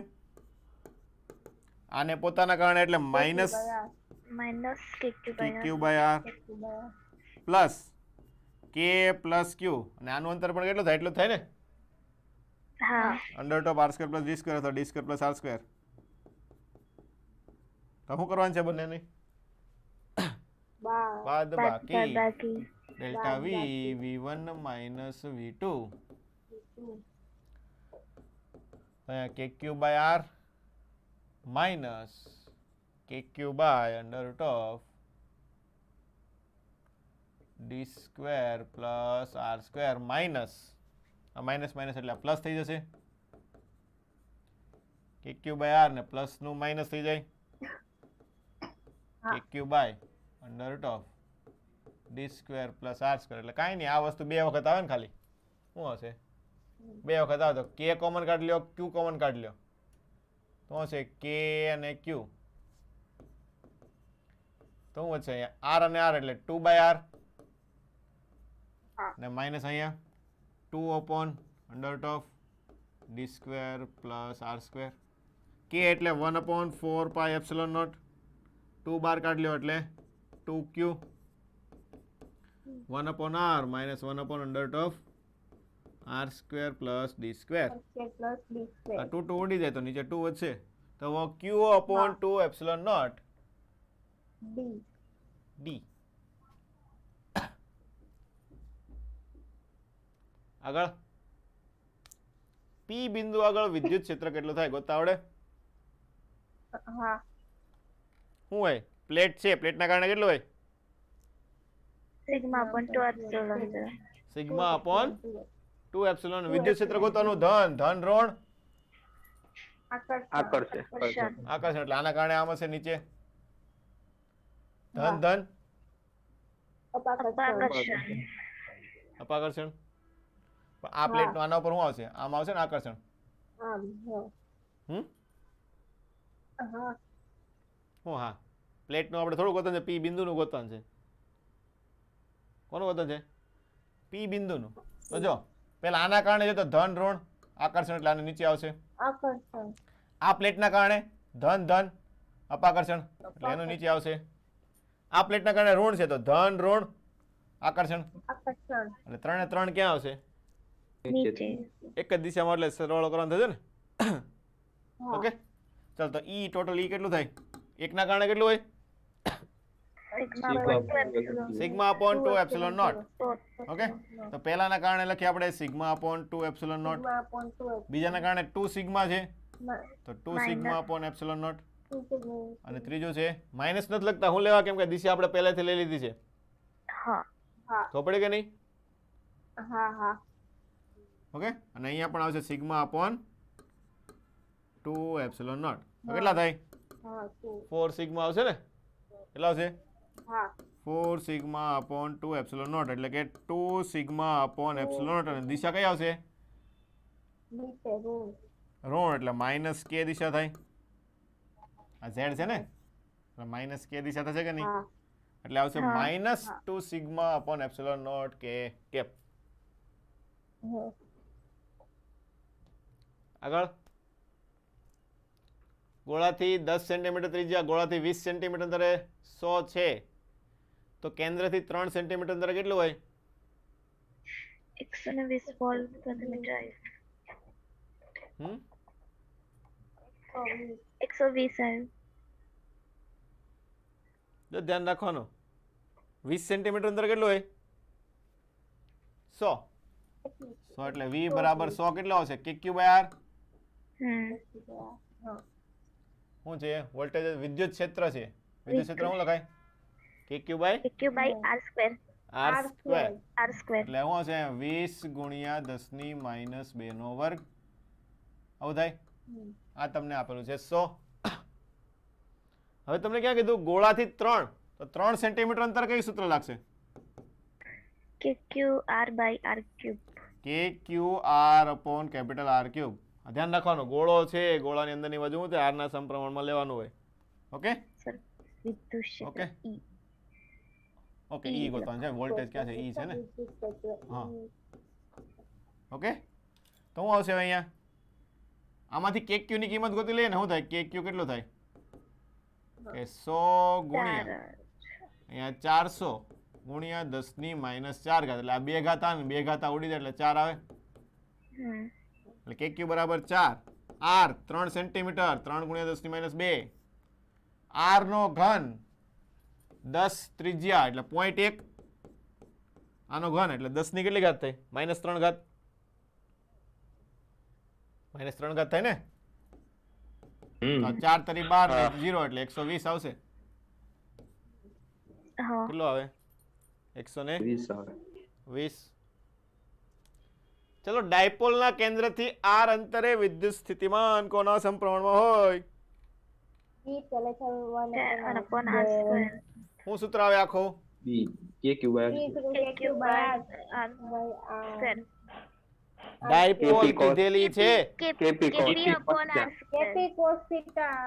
આને પોતાના કારણે એટલે minus minus KQ by Q by R plus K plus Q, અને આનું અંતર પણ કેટલું થાય એટલું થાય ને, હા under top R square plus D square અથવા D square plus R square. તો શું કરવાનું છે બંનેની? બાદ બાકી બાકી ડેલ્ટા વી v1 માઇનસ v2 અહીંયા KQ by R minus KQ by under top D square plus R square minus આ માઇનસ માઇનસ એટલે પ્લસ થઈ જશે, KQ બાય આર ને પ્લસ નું માઇનસ થઈ જાય, KQ by under top D square plus R square, એટલે કાંઈ નહીં, આ વસ્તુ બે વખત આવે ને ખાલી, શું હશે બે વખત આવે તો કે કોમન કાઢી લ્યો, ક્યુ કોમન કાઢી લ્યો, તો હશે કે અને ક્યુ, તો શું વધશે અહીંયા આર અને આર એટલે 2 બાય આર ને માઇનસ અહીંયા 2 અપોન અંડર ટોપ D square plus R square, કે એટલે 1 અપોન 4 પાઈ એપ્સિલોન નોટ, 2 બાર કાઢી લ્યો એટલે 2q 1 upon r minus 1 upon under of r square plus d square. આ 2 2 ઉડી જાય તો નીચે 2 વધશે, તો q upon 2 epsilon naught d. આગળ p બિંદુ આગળ વિદ્યુત ક્ષેત્ર કેટલું થાય ગોતતા આવડે? શું હોય? પ્લેટ છે, પ્લેટના કારણે કેટલું હોય? Sigma upon 2 epsilon sigma upon 2 epsilon. વિદ્યુત ક્ષેત્ર ગોતવાનું, ધન ધન ઋણ આકર્ષણ. આકર્ષણ એટલે આના કારણે આમ હશે નીચે ધન ધન અપાકર્ષણ. પણ આ પ્લેટ નો આના ઉપર શું આવશે? આમ આવશે ને આકર્ષણ. હું હા પ્લેટ નું આપણે થોડું ગોતવાનું છે, પી બિંદુ નું ગોતવાનું છે. કોનું ગોતવાનું છે? પી બિંદુ નું. તો જો પેલા આના કારણે છે તો ધન ઋણ આકર્ષણ એટલે આને નીચે આવશે. આ પ્લેટના કારણે ધન ધન અપાકર્ષણ એટલે એનું નીચે આવશે. આ પ્લેટના કારણે ઋણ છે તો ધન ઋણ આકર્ષણ એટલે 3 ને 3 ક્યાં આવશે? નીચે. એક જ દિશામાં, એટલે સરવાળો કરવાનો થશે ને. ઓકે ચાલ, તો ઈ ટોટલ ઈ કેટલું થાય? એકના કારણે કેટલું હોય? Sigma upon 2 epsilon naught. Okay, તો પહેલાના કારણે લખીએ આપણે સિગ્મા અપોન 2 એપ્સિલોન નોટ, બીજાના કારણે 2 સિગ્મા છે તો 2 સિગ્મા અપોન એપ્સિલોન નોટ, અને ત્રીજું છે માઇનસ નથી લખતા, હું લેવા કેમ કે દિશા આપણે પહેલેથી લઈ લીધી છે. તો પડે કે નહીં? ઓકે, અને અહીંયા પણ આવશે સિગ્મા અપોન 2 એપ્સિલોન નોટ. કેટલા થાય? 4 સિગ્મા આવશે ને? કેટલા આવશે? 4 સિગ્મા અપોન 2 એપ્સિલોન નોટ, એટલે કે 2 સિગ્મા અપોન એપ્સિલોન નોટ, અને દિશા કઈ આવશે? ઋણ એટલે માઇનસ કે દિશા થાય. આ ઝેડ છે ને, માઇનસ કે દિશા થશે કે નહીં? એટલે આવશે minus 2 sigma upon epsilon naught કે કેપ. આગળ ગોળાથી 10 સેન્ટીમીટર ત્રિજ્યા, ગોળાથી 20 સેન્ટીમીટર અંતરે 100 છે, તો કેન્દ્રથી 3 સેન્ટીમીટર અંતરે કેટલું હોય? 120 વોલ્ટ પ્રતિ મીટર. 120 આવ્યું. જો ધ્યાન રાખવાનું, 20 સેન્ટીમીટર અંતર કેટલું હોય? 100. 100 એટલે v બરાબર 100 કેટલો આવશે? KQ by r. શું છે? વોલ્ટેજ વિદ્યુત ક્ષેત્ર છે. વિદ્યુત ક્ષેત્ર શું લખાય? KQ by r square. r square. r square એટલે શું હશે? 20 ગુણ્યા 10 ની માઇનસ 2 નો વર્ગ. આવું થાય. આ તમને આપેલું છે 100. હવે તમને ક્યાં કીધું? ગોળાથી 3, તો 3 સેન્ટીમીટર અંતર કઈ સૂત્ર લાગશે? KQ r by r cube. KQ r upon capital R cube. ધ્યાન રાખવાનું, ગોળો છે, ગોળાની અંદરની બાજુ શું છે? r ના સમપ્રમાણમાં લેવાનું હોય. ઓકે વિદ્યુત ક્ષેત્ર ઓકે ઓકે, ઈ ગોતવાનું છે. વોલ્ટેજ ક્યાં છે? ઈ છે ને. હા ઓકે, તો શું આવશે અહીંયા? આમાંથી KQ ની કિંમત ગોતી લઈએ ને, શું થાય? KQ કેટલું થાય? કે 100 ગુણ્યા અહીંયા 400 ગુણ્યા 10 ની -4 ઘાત, એટલે આ 2 ઘાત આવે ને 2 ઘાત ઉડી જાય એટલે 4 આવે. એટલે કે ક્યુ બરાબર 4. r 3 સેન્ટીમીટર, 3 ગુણ્યા 10 ની -2. r નો ઘન 10 ત્રિજ્યા એટલે 0.1. આનો ઘન એટલે 10 ની કેટલી ઘાત થઈ? -3 ઘાત. -3 ઘાત થાય ને? તો 4 તરી 12 0 એટલે 120 આવશે. કેટલો આવે? 120. ચલો, ડાયપોલના કેન્દ્રથી r અંતરે વિદ્યુત સ્થિતિમાન કોના સમપ્રમાણમાં હોય? શું સૂત્ર આવે આખો? ડાયપોલ કીધેલી છે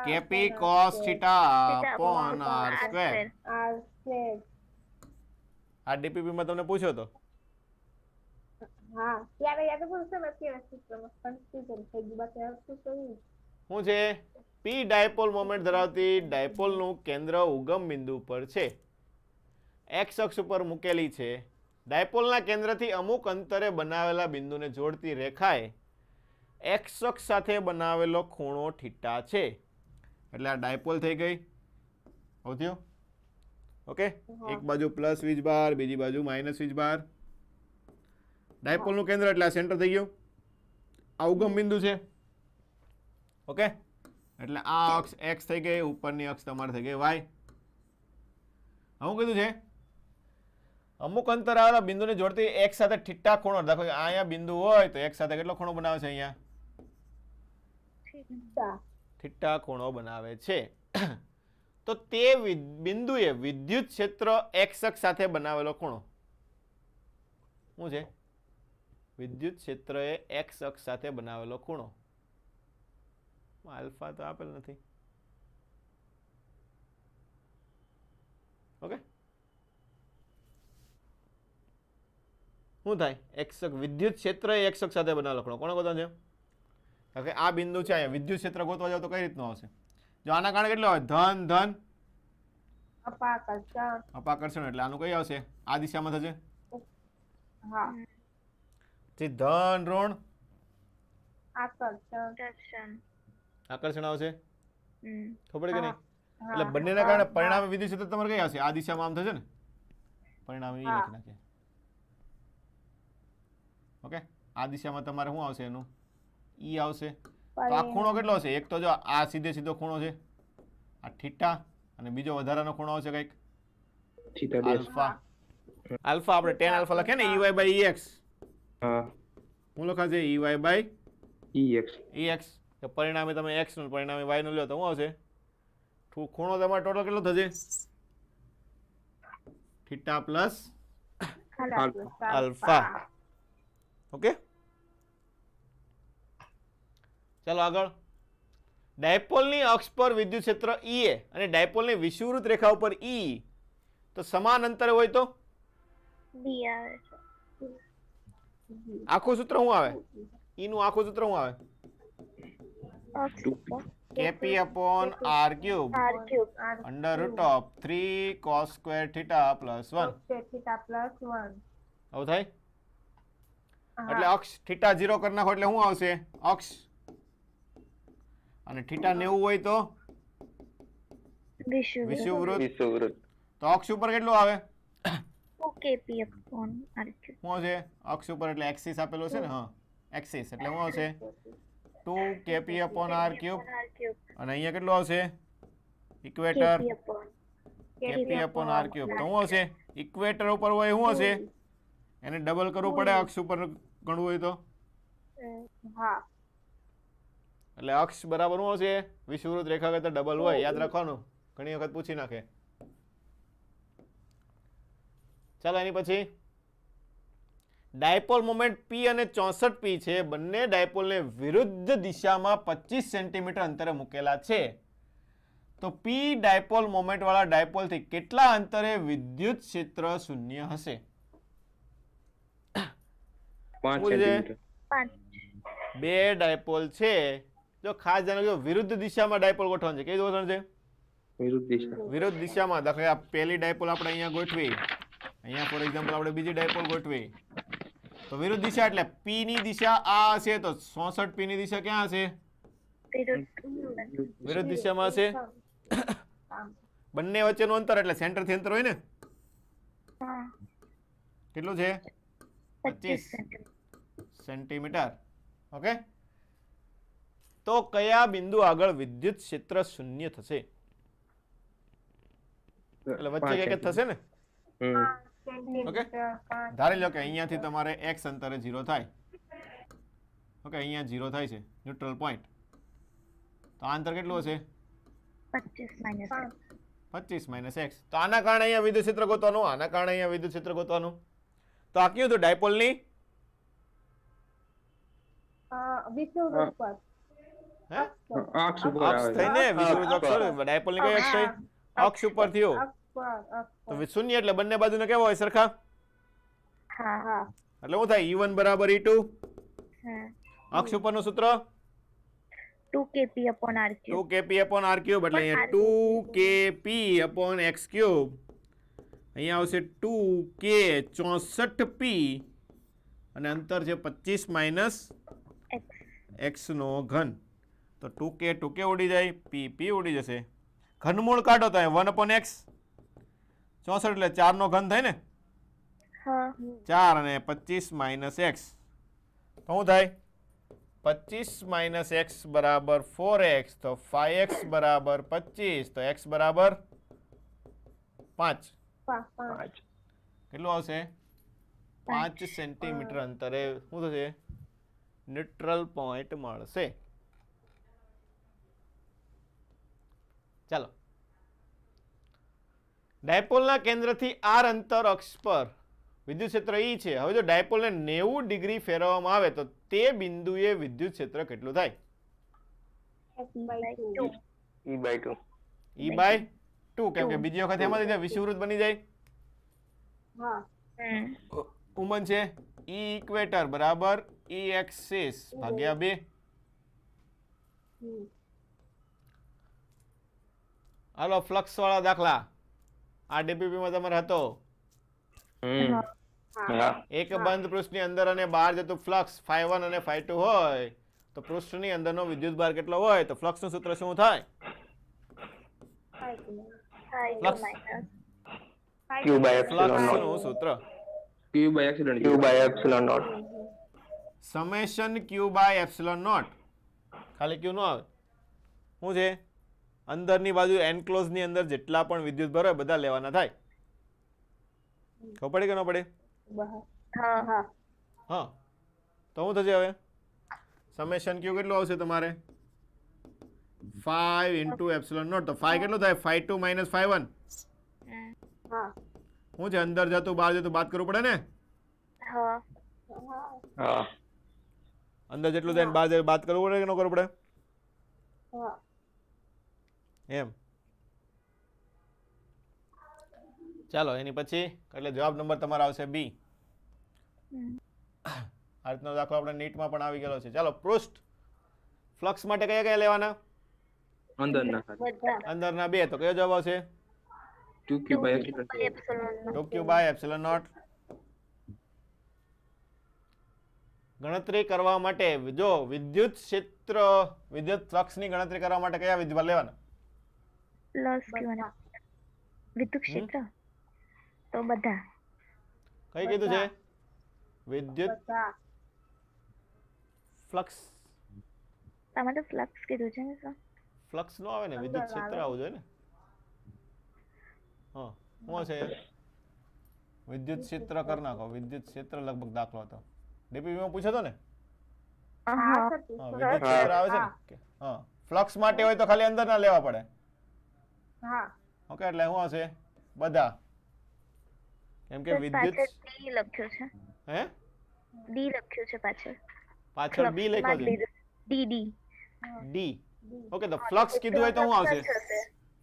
KP cos theta upon r square. આ ડીપીપી માં તમને પૂછ્યો તો. શું છે? પી ડાયપોલ મોમેન્ટ ધરાવતી ડાયપોલનું કેન્દ્ર ઉગમ બિંદુ પર છે, એક્સ અક્ષ ઉપર મૂકેલી છે. ડાયપોલના કેન્દ્રથી અમુક અંતરે બનાવેલા બિંદુને જોડતી રેખાએ એક્સ અક્ષ સાથે બનાવેલો ખૂણો થીટા છે. એટલે આ ડાયપોલ થઈ ગઈ. થયો? ઓકે, એક બાજુ પ્લસ વીજભાર, બીજી બાજુ માઇનસ વીજભાર. ડાયપોલનું કેન્દ્ર એટલે આ સેન્ટર થઈ ગયું. આ ઉગમ બિંદુ છે. ઓકે, એટલે આ અક્ષ એક્સ થઈ ગઈ, ઉપરની અક્ષ તમારે થઈ ગઈ વાય. શું કીધું છે? અમુક અંતર આવેલા બિંદુને જોડતી એક સાથે થીટા ખૂણો. દાખલો કે અહીંયા બિંદુ હોય તો એક સાથે કેટલો ખૂણો બનાવે છે? અહીંયા થીટા ખૂણો બનાવે છે. તો તે બિંદુએ વિદ્યુત ક્ષેત્ર એક્સ અક્ષ સાથે બનાવેલો ખૂણો શું છે? વિદ્યુત ક્ષેત્રએ એક્સ અક્ષ સાથે બનાવેલો ખૂણો આલ્ફા તો આપેલ નથી. ઓકે, શું થાય? એક્સ વિદ્યુત ક્ષેત્ર એક્સ અક્ષ સાથે બનાવેલો ખૂણો કોનો ગોતવાનો છે? કારણ કે આ બિંદુ છે, અહીંયા વિદ્યુત ક્ષેત્ર ગોતવા જાવ તો કઈ રીતનું આવશે? જો આના કારણે કેટલો હોય? ધન ધન અપાકર્ષણ. એટલે આનું કઈ આવશે? આ દિશામાં થશે. ધન ઋણ આકર્ષણ આવશે. ખબર કે નહીં? એટલે બંનેના કારણે પરિણામે વિદ્યુત ક્ષેત્ર તમારે કઈ આવશે? આ દિશામાં આમ થશે ને, પરિણામે ઈ લખી નાખે. ઓકે, આ દિશામાં તમારે શું આવશે? એનું ઈ આવશે. તો આ ખૂણો કેટલો હશે? એક તો જો આ સીધે સીધો ખૂણો છે, આ થીટા, અને બીજો વધારાનો ખૂણો આવશે કઈક આલ્ફા. આલ્ફા આપણે tan આલ્ફા લખે ને, EY/EX. હું લખાશે EY/EX. તો પરિણામે તમે x નું પરિણામે y નું લો તો શું આવશે? ખૂણો તમારો ટોટલ કેટલો થશે? Theta plus alpha. ઓકે, ચાલો આગળ. ડાયપોલની અક્ષ પર વિદ્યુત ક્ષેત્ર EA અને ડાયપોલની વિષુવવૃત્ત રેખા ઉપર E તો સમાન અંતરે હોય તો બી આવે છે. આખું સૂત્ર શું આવે? E નું આખું સૂત્ર શું આવે? Kp upon r cube under root of 3 cos square theta plus 1. આવું થાય? એટલે અક્ષ થીટા 0 કરી નાખો એટલે શું આવશે? અક્ષ. અને થીટા 90 હોય તો વિષુવવૃત્ત. તો અક્ષ ઉપર કેટલું આવે? Kp upon r cube. શું આવશે? અક્ષ ઉપર એટલે એક્સિસ આપેલો છે ને, હા એક્સિસ એટલે શું આવશે? 2 Kp upon r cube. અને અહીંયા કેટલું આવશે? Equator Kp upon r cube. તો શું આવશે? ઇક્વેટર ઉપર હોય શું હશે? એને ડબલ કરવું પડે અક્ષ ઉપર ગણવું હોય તો. એટલે અક્ષ બરાબર શું હશે? વિષુવવૃત્ત રેખા કરતા ડબલ હોય. યાદ રાખવાનું, ઘણી વખત પૂછી નાખે. ચાલો એની પછી ડાયપોલ મોમેન્ટ P અને 64P છે. બંને ડાયપોલને વિરુદ્ધ દિશામાં 25 સેન્ટીમીટર અંતરે મૂકેલા છે. તો P ડાયપોલ મોમેન્ટ વાળા ડાયપોલથી કેટલા અંતરે વિદ્યુત ક્ષેત્ર શૂન્ય હશે? 5 સેન્ટીમીટર. બે ડાયપોલ છે. જો ખાસ ધ્યાન રાખજો, વિરુદ્ધ દિશામાં ડાયપોલ ગોઠવવાનું છે. કઈ ગોઠવણ છે? વિરુદ્ધ દિશા. વિરુદ્ધ દિશામાં. દાખલા આ પહેલી ડાયપોલ આપણે અહીંયા ગોઠવી, અહીંયા ફોર એક્ઝામ્પલ આપણે બીજી ડાયપોલ ગોઠવી, તો વિરુદ્ધ દિશા એટલે p ની દિશા આ હશે તો 66 p ની દિશા ક્યાં હશે? વિરુદ્ધ દિશામાં હશે. બંને વચ્ચેનું અંતર એટલે સેન્ટર થી અંતર હોય ને, હા કેટલું છે? 25 સેન્ટીમીટર. ઓકે, તો કયા બિંદુ આગળ વિદ્યુત ક્ષેત્ર શૂન્ય થશે? એટલે વચ્ચે એક જ થશે ને. ઓકે, ધારી લો કે અહીંયાથી તમારે x અંતરે 0 થાય. ઓકે, અહીંયા 0 થાય છે ન્યુટ્રલ પોઈન્ટ, તો આ અંતર કેટલું હશે? 25 - x. તો આના કારણે અહીંયા વિદ્યુત ક્ષેત્ર ગોતવાનું, આના કારણે અહીંયા વિદ્યુત ક્ષેત્ર ગોતવાનું. તો આ કયું હતું? ડાયપોલની હે અક્ષ ઉપર અક્ષ આવે છે. થઈને વિષુવવૃત્ત અક્ષ. ડાયપોલની કઈ અક્ષ થઈ? અક્ષ ઉપર થયો. તો શૂન્ય એટલે બંને બાજુને કેવા હોય? સરખા. હા એટલે શું થાય? E1 બરાબર E2. હા અક્ષ ઉપરનું સૂત્ર 2kp/r3 2kp/r ક્યુબ, એટલે અહીંયા 2kp/x ક્યુબ. અહીંયા આવશે 2k 64p અને અંતર છે 25 - x નો ઘન. તો 2k 2k ઉડી જાય, p ઉડી જશે. ઘનમૂળ કાઢો તો 1/x. 64 એટલે 4 નો ઘન થાય ને, હા 4 અને 25 - x તો શું થાય? 25 - x બરાબર 4x, તો 5x બરાબર 25, તો x બરાબર 5. કેટલું આવશે? 5 સેન્ટીમીટર અંતરે શું થશે? ન્યુટ્રલ પોઈન્ટ મળશે. ચાલો, ડાયપોલના કેન્દ્રથી r અંતર અક્ષ પર વિદ્યુત ક્ષેત્ર E છે. હવે જો ડાયપોલને 90 ડિગ્રી ફેરવવામાં આવે તો તે બિંદુએ વિદ્યુત ક્ષેત્ર કેટલું થાય? E/2. E/2. કેમ કે બીજી વખત એમાંથી વિષુવવૃત્ત બની જાય. ઉમન છે E ઇક્વેટર બરાબર E એક્સિસ ભાગ્યા 2. હાલો, ફ્લક્સ વાળા દાખલા આ ડીપીપી માં તમારે હતો. હા. એક બંધ પૃષ્ઠની અંદર અને બહાર જતું ફ્લક્સ ∅1 અને ∅2 હોય તો પૃષ્ઠની અંદરનો વિદ્યુતભાર કેટલો હોય? તો ફ્લક્સનું સૂત્ર શું થાય? ફ્લક્સનું સૂત્ર Q/ε0. Summation Q/ε0. ખાલી Q નો આવે. શું છે? અંદરની બાજુ એન્ક્લોઝ ની અંદર જેટલા પણ વિદ્યુતભાર હોય બધા લેવાના થાય. ખબર પડી કે ન પડી? હા, તો શું થશે હવે? સમેશન Q કેટલું આવશે તમારે? 5 × ε0. તો 5 કેટલું થાય? ∅2 - ∅1. શું છે? અંદર જતું બહાર જતું બાદ કરવું પડે ને. હા. અંદર જેટલું થાય બહાર જાય બાદ કરવું પડે કે ન કરવું પડે? એમ. ચાલો, એની પછી એટલે જવાબ નંબર તમારો આવશે B. આ રીતનો દાખલો આપણે નીટમાં પણ આવી ગયેલો છે. ચાલો, પૃષ્ઠ ફ્લક્સ માટે કયા કયા લેવાના? અંદરના 2. તો કયો જવાબ આવશે? 2q/ε0. ગણતરી કરવા માટે જો વિદ્યુત ક્ષેત્ર વિદ્યુત ફ્લક્સની ગણતરી કરવા માટે કયા વિદ્યુતભાર લેવાના? વિદ્યુત ક્ષેત્ર તો બધા. કઈ કીધું છે? વિદ્યુત ફ્લક્સ. તમે તો ફ્લક્સ કીધું છે ને સર? ફ્લક્સ નો આવે ને, વિદ્યુત ક્ષેત્ર આવવું જોઈએ ને. હા, શું છે? વિદ્યુત ક્ષેત્ર કરી નાખો. વિદ્યુત ક્ષેત્ર લગભગ દાખલો હતો, ડીપીપી માં પૂછ્યો હતો ને. હા, વિદ્યુત ક્ષેત્ર આવે છે ને. હા, ફ્લક્સ માટે હોય તો ખાલી અંદર ના લેવા પડે. ઓકે, એટલે શું હશે? બધા. કેમ કે વિદ્યુત ડી લખ્યું છે. હે? ડી લખ્યું છે પાછળ. પાછળ બી લખ્યો છે. ડી. ઓકે, તો ફ્લક્સ કીધું હોય તો શું આવશે?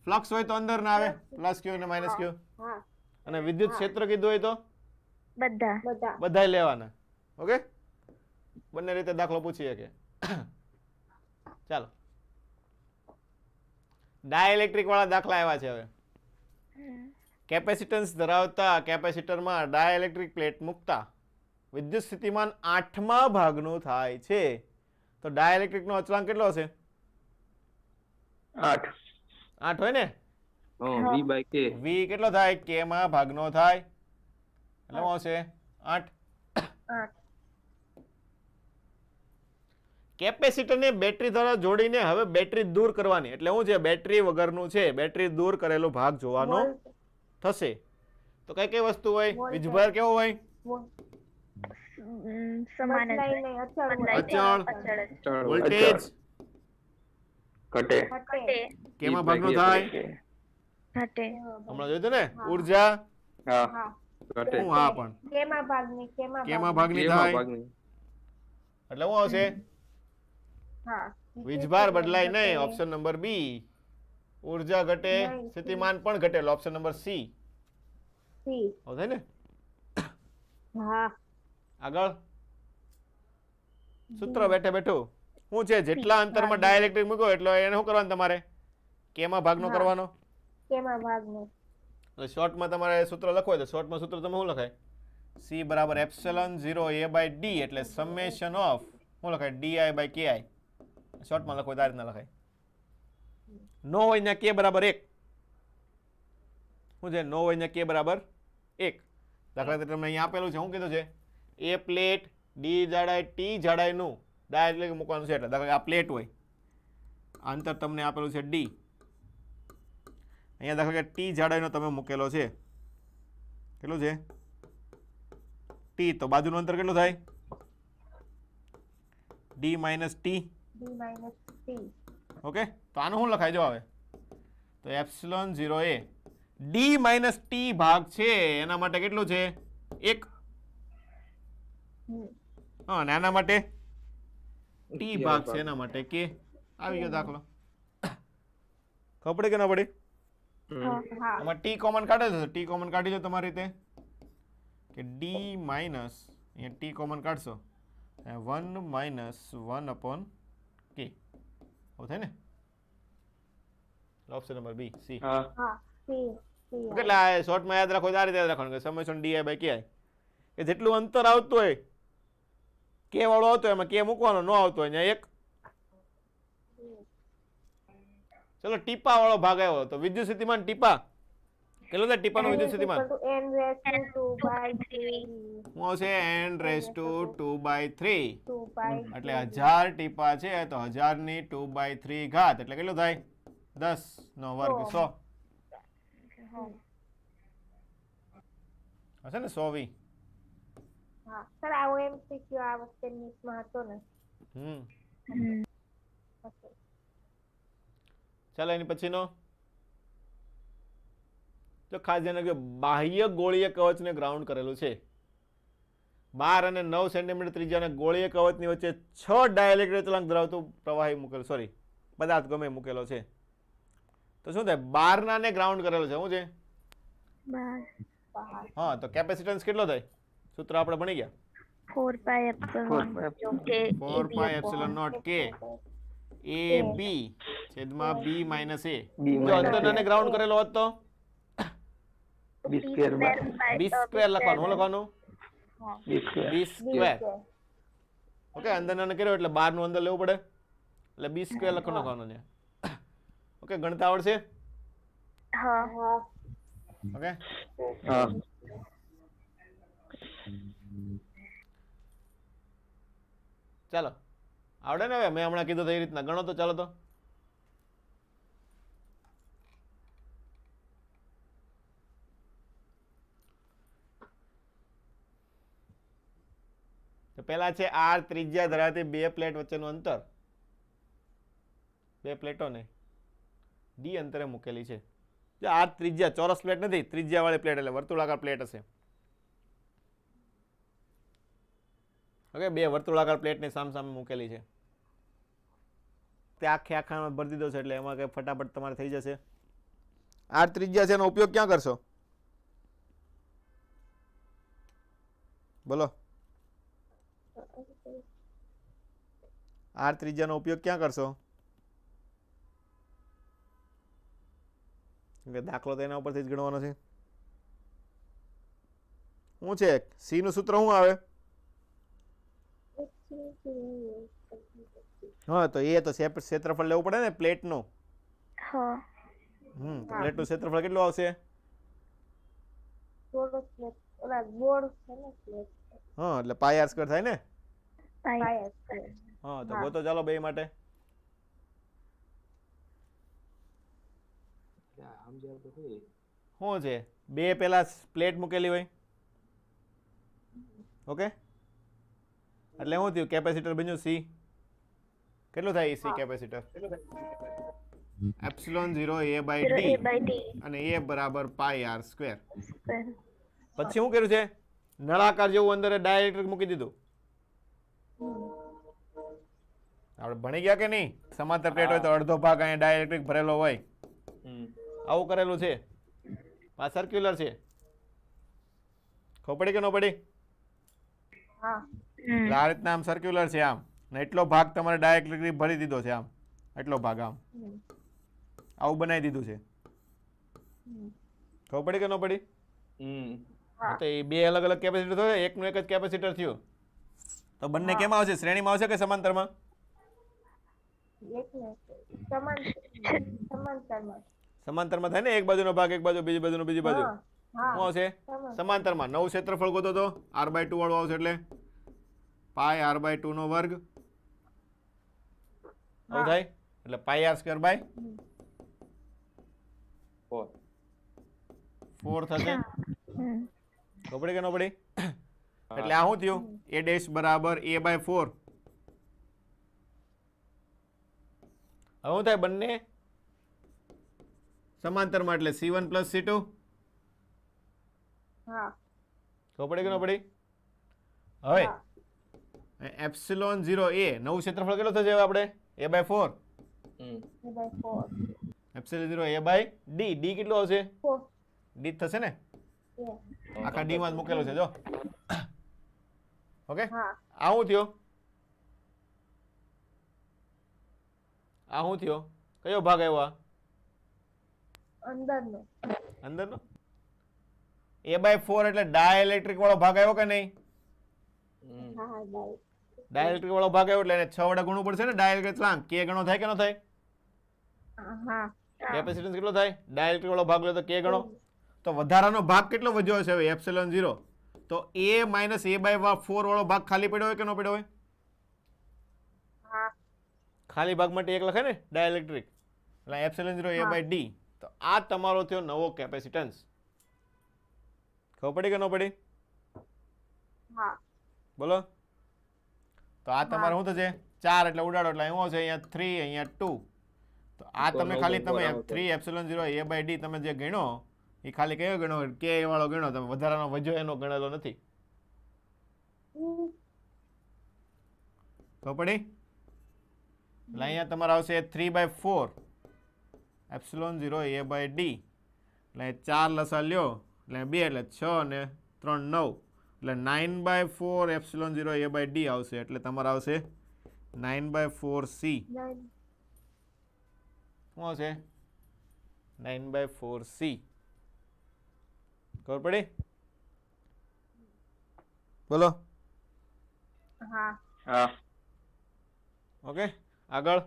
ફ્લક્સ હોય તો અંદર ના આવે, પ્લસ ક્યુ અને માઇનસ ક્યુ. અને વિદ્યુત ક્ષેત્ર કીધું હોય તો બધાય લેવાના. ઓકે, બંને રીતે દાખલો પૂછી શકે. ચાલો, ડાયઇલેક્ટ્રિક વાળા દાખલા આવ્યા છે હવે. કેપેસિટન્સ ધરાવતા કેપેસિટરમાં ડાયઇલેક્ટ્રિક પ્લેટ મૂકતા વિદ્યુત સ્થિતિમાન 8મા ભાગનું થાય છે. તો ડાયઇલેક્ટ્રિકનો અચળાંક કેટલો હશે? 8. 8 હોય ને? v by k. v કેટલો થાય? k માં ભાગનો થાય એટલે શું આવશે? 8. કેપેસિટરને બેટરી દ્વારા જોડીને હવે બેટરી દૂર કરવાની, એટલે શું છે? બેટરી વગરનું છે, બેટરી દૂર કરેલો ભાગ જોવાનો થશે. તો કઈ કઈ વસ્તુ હોય? વીજભાર કેવો હોય? સમાન જ અચળ. અચળ વોલ્ટેજ ઘટે. કેમાં ભાગનો થાય? ઘટે. હમણાં જોયું હતું ને? ઉર્જા હા. ઘટે. હું હા પણ કેમાં ભાગની થાય ભાગની. એટલે શું આવશે? વીજભાર બદલાય નહીં, ઓપ્શન નંબર બી. ઉર્જા ઘટે, સ્થિતિમાન પણ ઘટેલ, ઓપ્શન નંબર સી. થાય ને? આગળ સૂત્ર બેઠે બેઠું શું છે? જેટલા અંતરમાં ડાયઇલેક્ટ્રિક મૂક્યો એટલે એને શું કરવાનું તમારે? કેમાં ભાગનો કરવાનો. એટલે શોર્ટમાં તમારે સૂત્ર લખવું હોય તો શોર્ટમાં સૂત્ર તમે શું લખાય? સી બરાબર એપ્સિલોન 0 a બાય ડી, એટલે સમેશન ઓફ શું લખાય? DI by KI. શોર્ટમાં લખો તો આ રીતના લખાય. નો હોય ને કે બરાબર 1. શું છે? નો હોય ને કે બરાબર 1. દાખલા તરીકે તમને અહીંયા આપેલું છે, શું કીધું છે? એ પ્લેટ ડી જાડાઈ ટી જાડાઈનું ડાયરેક્ટ મૂકવાનું છે. એટલે દાખલા આ પ્લેટ હોય, અંતર તમને આપેલું છે ડી, અહીંયા દાખલા કે ટી જાડાઈનો તમે મૂકેલો છે, કેટલું છે? ટી. તો બાજુનું અંતર કેટલું થાય? D minus T. ઓકે, તો આનું શું લખાય? જો હવે તો એપ્સિલોન 0 એ ડી માઇનસ ટી ભાગ છે એના માટે કેટલું છે? 1. હા, અને આના માટે ટી ભાગ છે એના માટે કે. આવી ગયો દાખલો. ખબર પડી કે ના પડી? આમાં ટી કોમન કાઢે છે, ટી કોમન કાઢી દો તમારી રીતે કે ડી માઇનસ, અહીંયા ટી કોમન કાઢશો 1 માઇનસ 1 અપોન કે. આવું થાય ને? Option number B, C. કેટલા શોર્ટમાં યાદ રાખો? આ રીતે યાદ રાખવાનું કે સમેશન ડીઆઈ બાય કેઆઈ, કે જેટલું અંતર આવતું હોય કે વાળો આવતો હોય એમાં કે મૂકવાનો, ન આવતો હોય અહીંયા 1. ચલો ટીપા વાળો ભાગ આવ્યો તો વિદ્યુત સ્થિતિમાન ટીપા કેટલું થાય? ટીપાનું વિદ્યુત સ્થિતિમાન શું આવશે? n/2/3. એટલે 1000 ટીપા છે તો 1000 ની 2/3 ઘાત એટલે કેટલું થાય? 10 નો વર્ગ 100 હશે ને? 100 વી. ચાલો એની પછીનો તો ખાસ ધ્યાન રાખજો, બાહ્ય ગોળીય કવચને ગ્રાઉન્ડ કરેલું છે. 12 અને 9 સેન્ટીમીટર ત્રિજ્યાના ગોળીય કવચની વચ્ચે 6 ડાયઇલેક્ટ્રિક અચળાંક ધરાવતું પ્રવાહી મૂકેલું, સોરી પદાર્થ ગમે મૂકેલો છે. તો શું થાય? 12 ને ગ્રાઉન્ડ કરેલો છે. શું છે? હા, તો કેપેસિટન્સ કેટલો થાય? સૂત્ર આપણે ભણી ગયા. 4 pi epsilon naught k a b છેદમાં b માઇનસ a. જો અંતરને ગ્રાઉન્ડ કરેલો હોત તો b સ્ક્વેર b સ્ક્વેર લખવાનું. શું લખવાનું? b square. ઓકે, અંદરને કર્યો એટલે 12 નું અંદર લેવું પડે એટલે b સ્ક્વેર લખવાનું છે. ઓકે, ગણતા આવડશે? હા. ઓકે, હા. ચાલો આવડે ને? હવે મેં હમણાં કીધું એ રીતના ગણો તો. ચાલો તો પેલા છે આર ત્રિજ્યા ધરાવતી 2 પ્લેટ વચ્ચેનું અંતર. 2 પ્લેટોને ડી અંતરે મૂકેલી છે. આર ત્રિજ્યા, ચોરસ પ્લેટ નથી, ત્રિજ્યા વાળી પ્લેટ એટલે વર્તુળાકાર પ્લેટ હશે. ઓકે, 2 વર્તુળાકાર પ્લેટની સામે મૂકેલી છે. તે આખામાં ભરી દીધો છે એટલે એમાં કઈ ફટાફટ તમારે થઈ જશે. આર ત્રિજ્યા છે એનો ઉપયોગ ક્યાં કરશો? બોલો. આર ત્રિજ્યાનો ઉપયોગ ક્યાં કરશો? કે દાખલો તો એના ઉપરથી જ ગણવાનો છે. શું છે સી નું સૂત્ર શું આવે? હા તો એ તો ક્ષેત્રફળ લેવું પડે ને પ્લેટનું. હા તો પ્લેટનું ક્ષેત્રફળ કેટલું આવશે? હા એટલે પાય આર સ્ક્વેર થાય ને. હા તો ગોતો ચાલો બે માટે. શું છે બે પેલા પ્લેટ મૂકેલી હોય, ઓકે, એટલે શું થયું કેપેસિટર બન્યું સી. કેટલું થાય C capacitor? Epsilon 0 a by D અને a બરાબર પાય આર સ્ક્વેર. પછી શું કર્યું છે? નળાકાર જેવું અંદર ડાયરેક્ટ્રિક મૂકી દીધું. આપણે ભણી ગયા કે નહીં? સમાંતર પ્લેટ હોય તો અડધો ભાગ અહીંયા ડાયરેક્ટ્રિક ભરેલો હોય, આવું કરેલું છે. આ સર્ક્યુલર છે. ખબર પડી કે ન પડી? આ રીતના આમ સર્ક્યુલર છે આમ, ને એટલો ભાગ તમારે ડાયરેક્ટલી ભરી દીધો છે આમ, એટલો ભાગ આમ આવું બનાવી દીધું છે. ખબર પડી કે ન પડી? તો એ બે અલગ અલગ કેપેસિટર થયો, એકનું એક જ કેપેસિટર થયું. તો બંને કેમાં આવશે? શ્રેણીમાં આવશે કે સમાંતરમાં? સમાંતરમાં થાય ને, એક બાજુનો ભાગ એક બાજુ, બીજી બાજુનો બીજી બાજુ. શું આવશે? સમાંતરમાં. નવું ક્ષેત્રફળ ગોતો તો r/2 વાળું આવશે, એટલે પાય r/2 નો વર્ગ આવું થાય, એટલે પાય r સ્ક્વેર બાય 4 થશે. ખબર પડી કે ન પડી? એટલે આ શું થયું? a ડેશ બરાબર a/4. હવે શું થાય? બંને સમાંતરમાં એટલે c1 + c2. ખબર પડી કે ન પડી? હવે એપ્સિલોન 0 a નવું ક્ષેત્રફળ કેટલું થશે? હવે આપણે a/4. Epsilon 0 a/d. d કેટલું આવશે? d થશે ને, આખા d માં જ મૂકેલું છે જો. ઓકે, આ શું થયો? આ શું થયો? કયો ભાગ આવ્યો? અંદરનો. a/4 એટલે ડાયઇલેક્ટ્રિક વાળો ભાગ આવ્યો કે નહીં? ડાયઇલેક્ટ્રિક વાળો ભાગ આવ્યો એટલે એને 6 વડે ગુણવું પડશે ને. ડાયઇલેક્ટ્રિક કેટલા k ગણો થાય કે ન થાય? કેપેસિટન્સ કેટલો થાય? ડાયઇલેક્ટ્રિક વાળો ભાગ લે તો k ગણો. તો વધારાનો ભાગ કેટલો વધ્યો હશે હવે? એપ્સિલોન 0. તો a - a/4 વાળો ભાગ ખાલી પડ્યો હોય કે ન પડ્યો હોય? ખાલી ભાગ માટે 1 લખે ને ડાયઇલેક્ટ્રિક, એટલે એપ્સિલોન 0 a/d. તો આ તમારો થયો નવો કેપેસિટન્સ. ખબર પડી કે ન પડી? બોલો. તો આ તમારે શું થશે? 4 એટલે ઉડાડો એટલે શું આવશે? અહીંયા 3, અહીંયા 2. તો આ તમે ખાલી તમે 3 એપ્સિલોન 0 a/d તમે જે ગણ્યો એ ખાલી કયો ગણો? k વાળો ગણો તમે, વધારાનો વધ્યો એનો ગણેલો નથી. ખબર પડી? એટલે અહીંયા તમારે આવશે 3/4 એપ્સિલોન 0 a/d. એટલે 4 લસા લ્યો એટલે 2 એટલે 6 ને 3 9 એટલે 9/4 એપ્સિલોન 0 a/d આવશે. એટલે તમારે આવશે 9/4c. શું આવશે? 9/4c. ખબર પડી? બોલો. ઓકે, આગળ.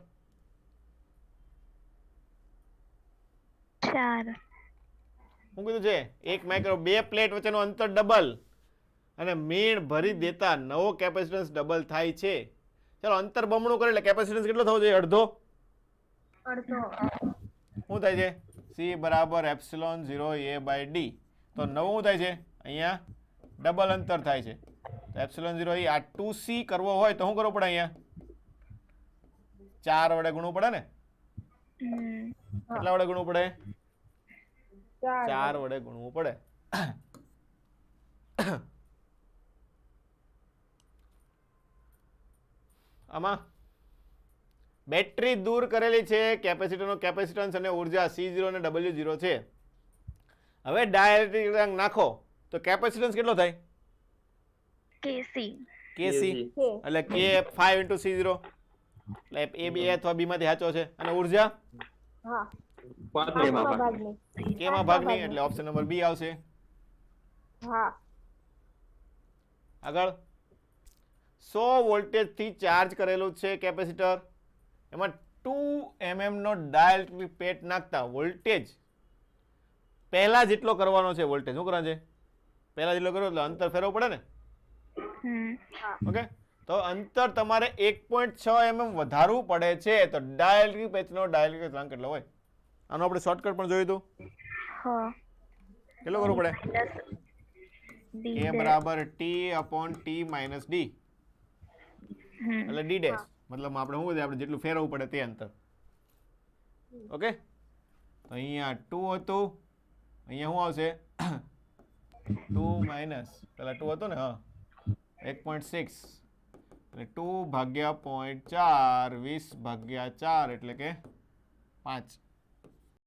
4. શું કીધું છે? 1 માઇક્રો, બે પ્લેટ વચ્ચેનું અંતર ડબલ અને મીણ ભરી દેતા નવો કેપેસિટન્સ ડબલ થાય છે. ચાલો અંતર બમણું કરે એટલે કેપેસિટન્સ કેટલો થવો જોઈએ? અડધો. શું થાય છે? c બરાબર એપ્સિલોન 0 a/d. તો નવું શું થાય છે? અહીંયા ડબલ અંતર થાય છે. તો એપ્સિલોન 0 આ 2c કરવો હોય તો શું કરવું પડે? અહીંયા 4 વડે ગુણવું પડે ને. કેટલા વડે ગુણવું પડે? 4 વડે ગુણવું પડે. આમાં બેટરી દૂર કરેલી છે, કેપેસિટરનો કેપેસિટન્સ અને ઉર્જા C0 અને W0 છે. હવે ડાયઇલેક્ટ્રિક નાખો તો કેપેસિટન્સ કેટલો થાય? kc એટલે k 5 × C0 એટલે a b અથવા b માંથી સાચો છે. અને ઉર્જા પાંચમા ભાગ. કેમાં ભાગની એટલે ઓપ્શન નંબર બી આવશે. આગળ 100 વોલ્ટેજ થી ચાર્જ કરેલું છે કેપેસિટર, એમાં 2 mm નો ડાયલેક્ટ્રિક પ્લેટ નાખતા વોલ્ટેજ પહેલા જેટલો કરવાનો છે. વોલ્ટેજ શું કરવાનો છે? પહેલા જેટલો કરો એટલે અંતર ફેરવવું પડે ને. ઓકે, તો અંતર તમારે 1.6 mm વધારવું પડે છે, તો ડાયલેક્ટ્રિક પ્લેટનો ડાયલેક્ટ્રિક વળાંક કેટલો હોય? આનો આપણે શોર્ટકટ પણ જોયું હતું. કેટલો કરવું પડે? A બરાબર T/T માઇનસ D એટલે D ડેશ, મતલબ આપણે શું કહીએ, આપણે જેટલું ફેરવવું પડે તે અંતર. ઓકે, તો અહીંયા 2 હતું, અહીંયા શું આવશે? 2 માઇનસ પેલા 2 હતું ને, હા 1.6 એટલે 2 ભાગ્યા 0.4 20 ભાગ્યા 4 એટલે કે 5.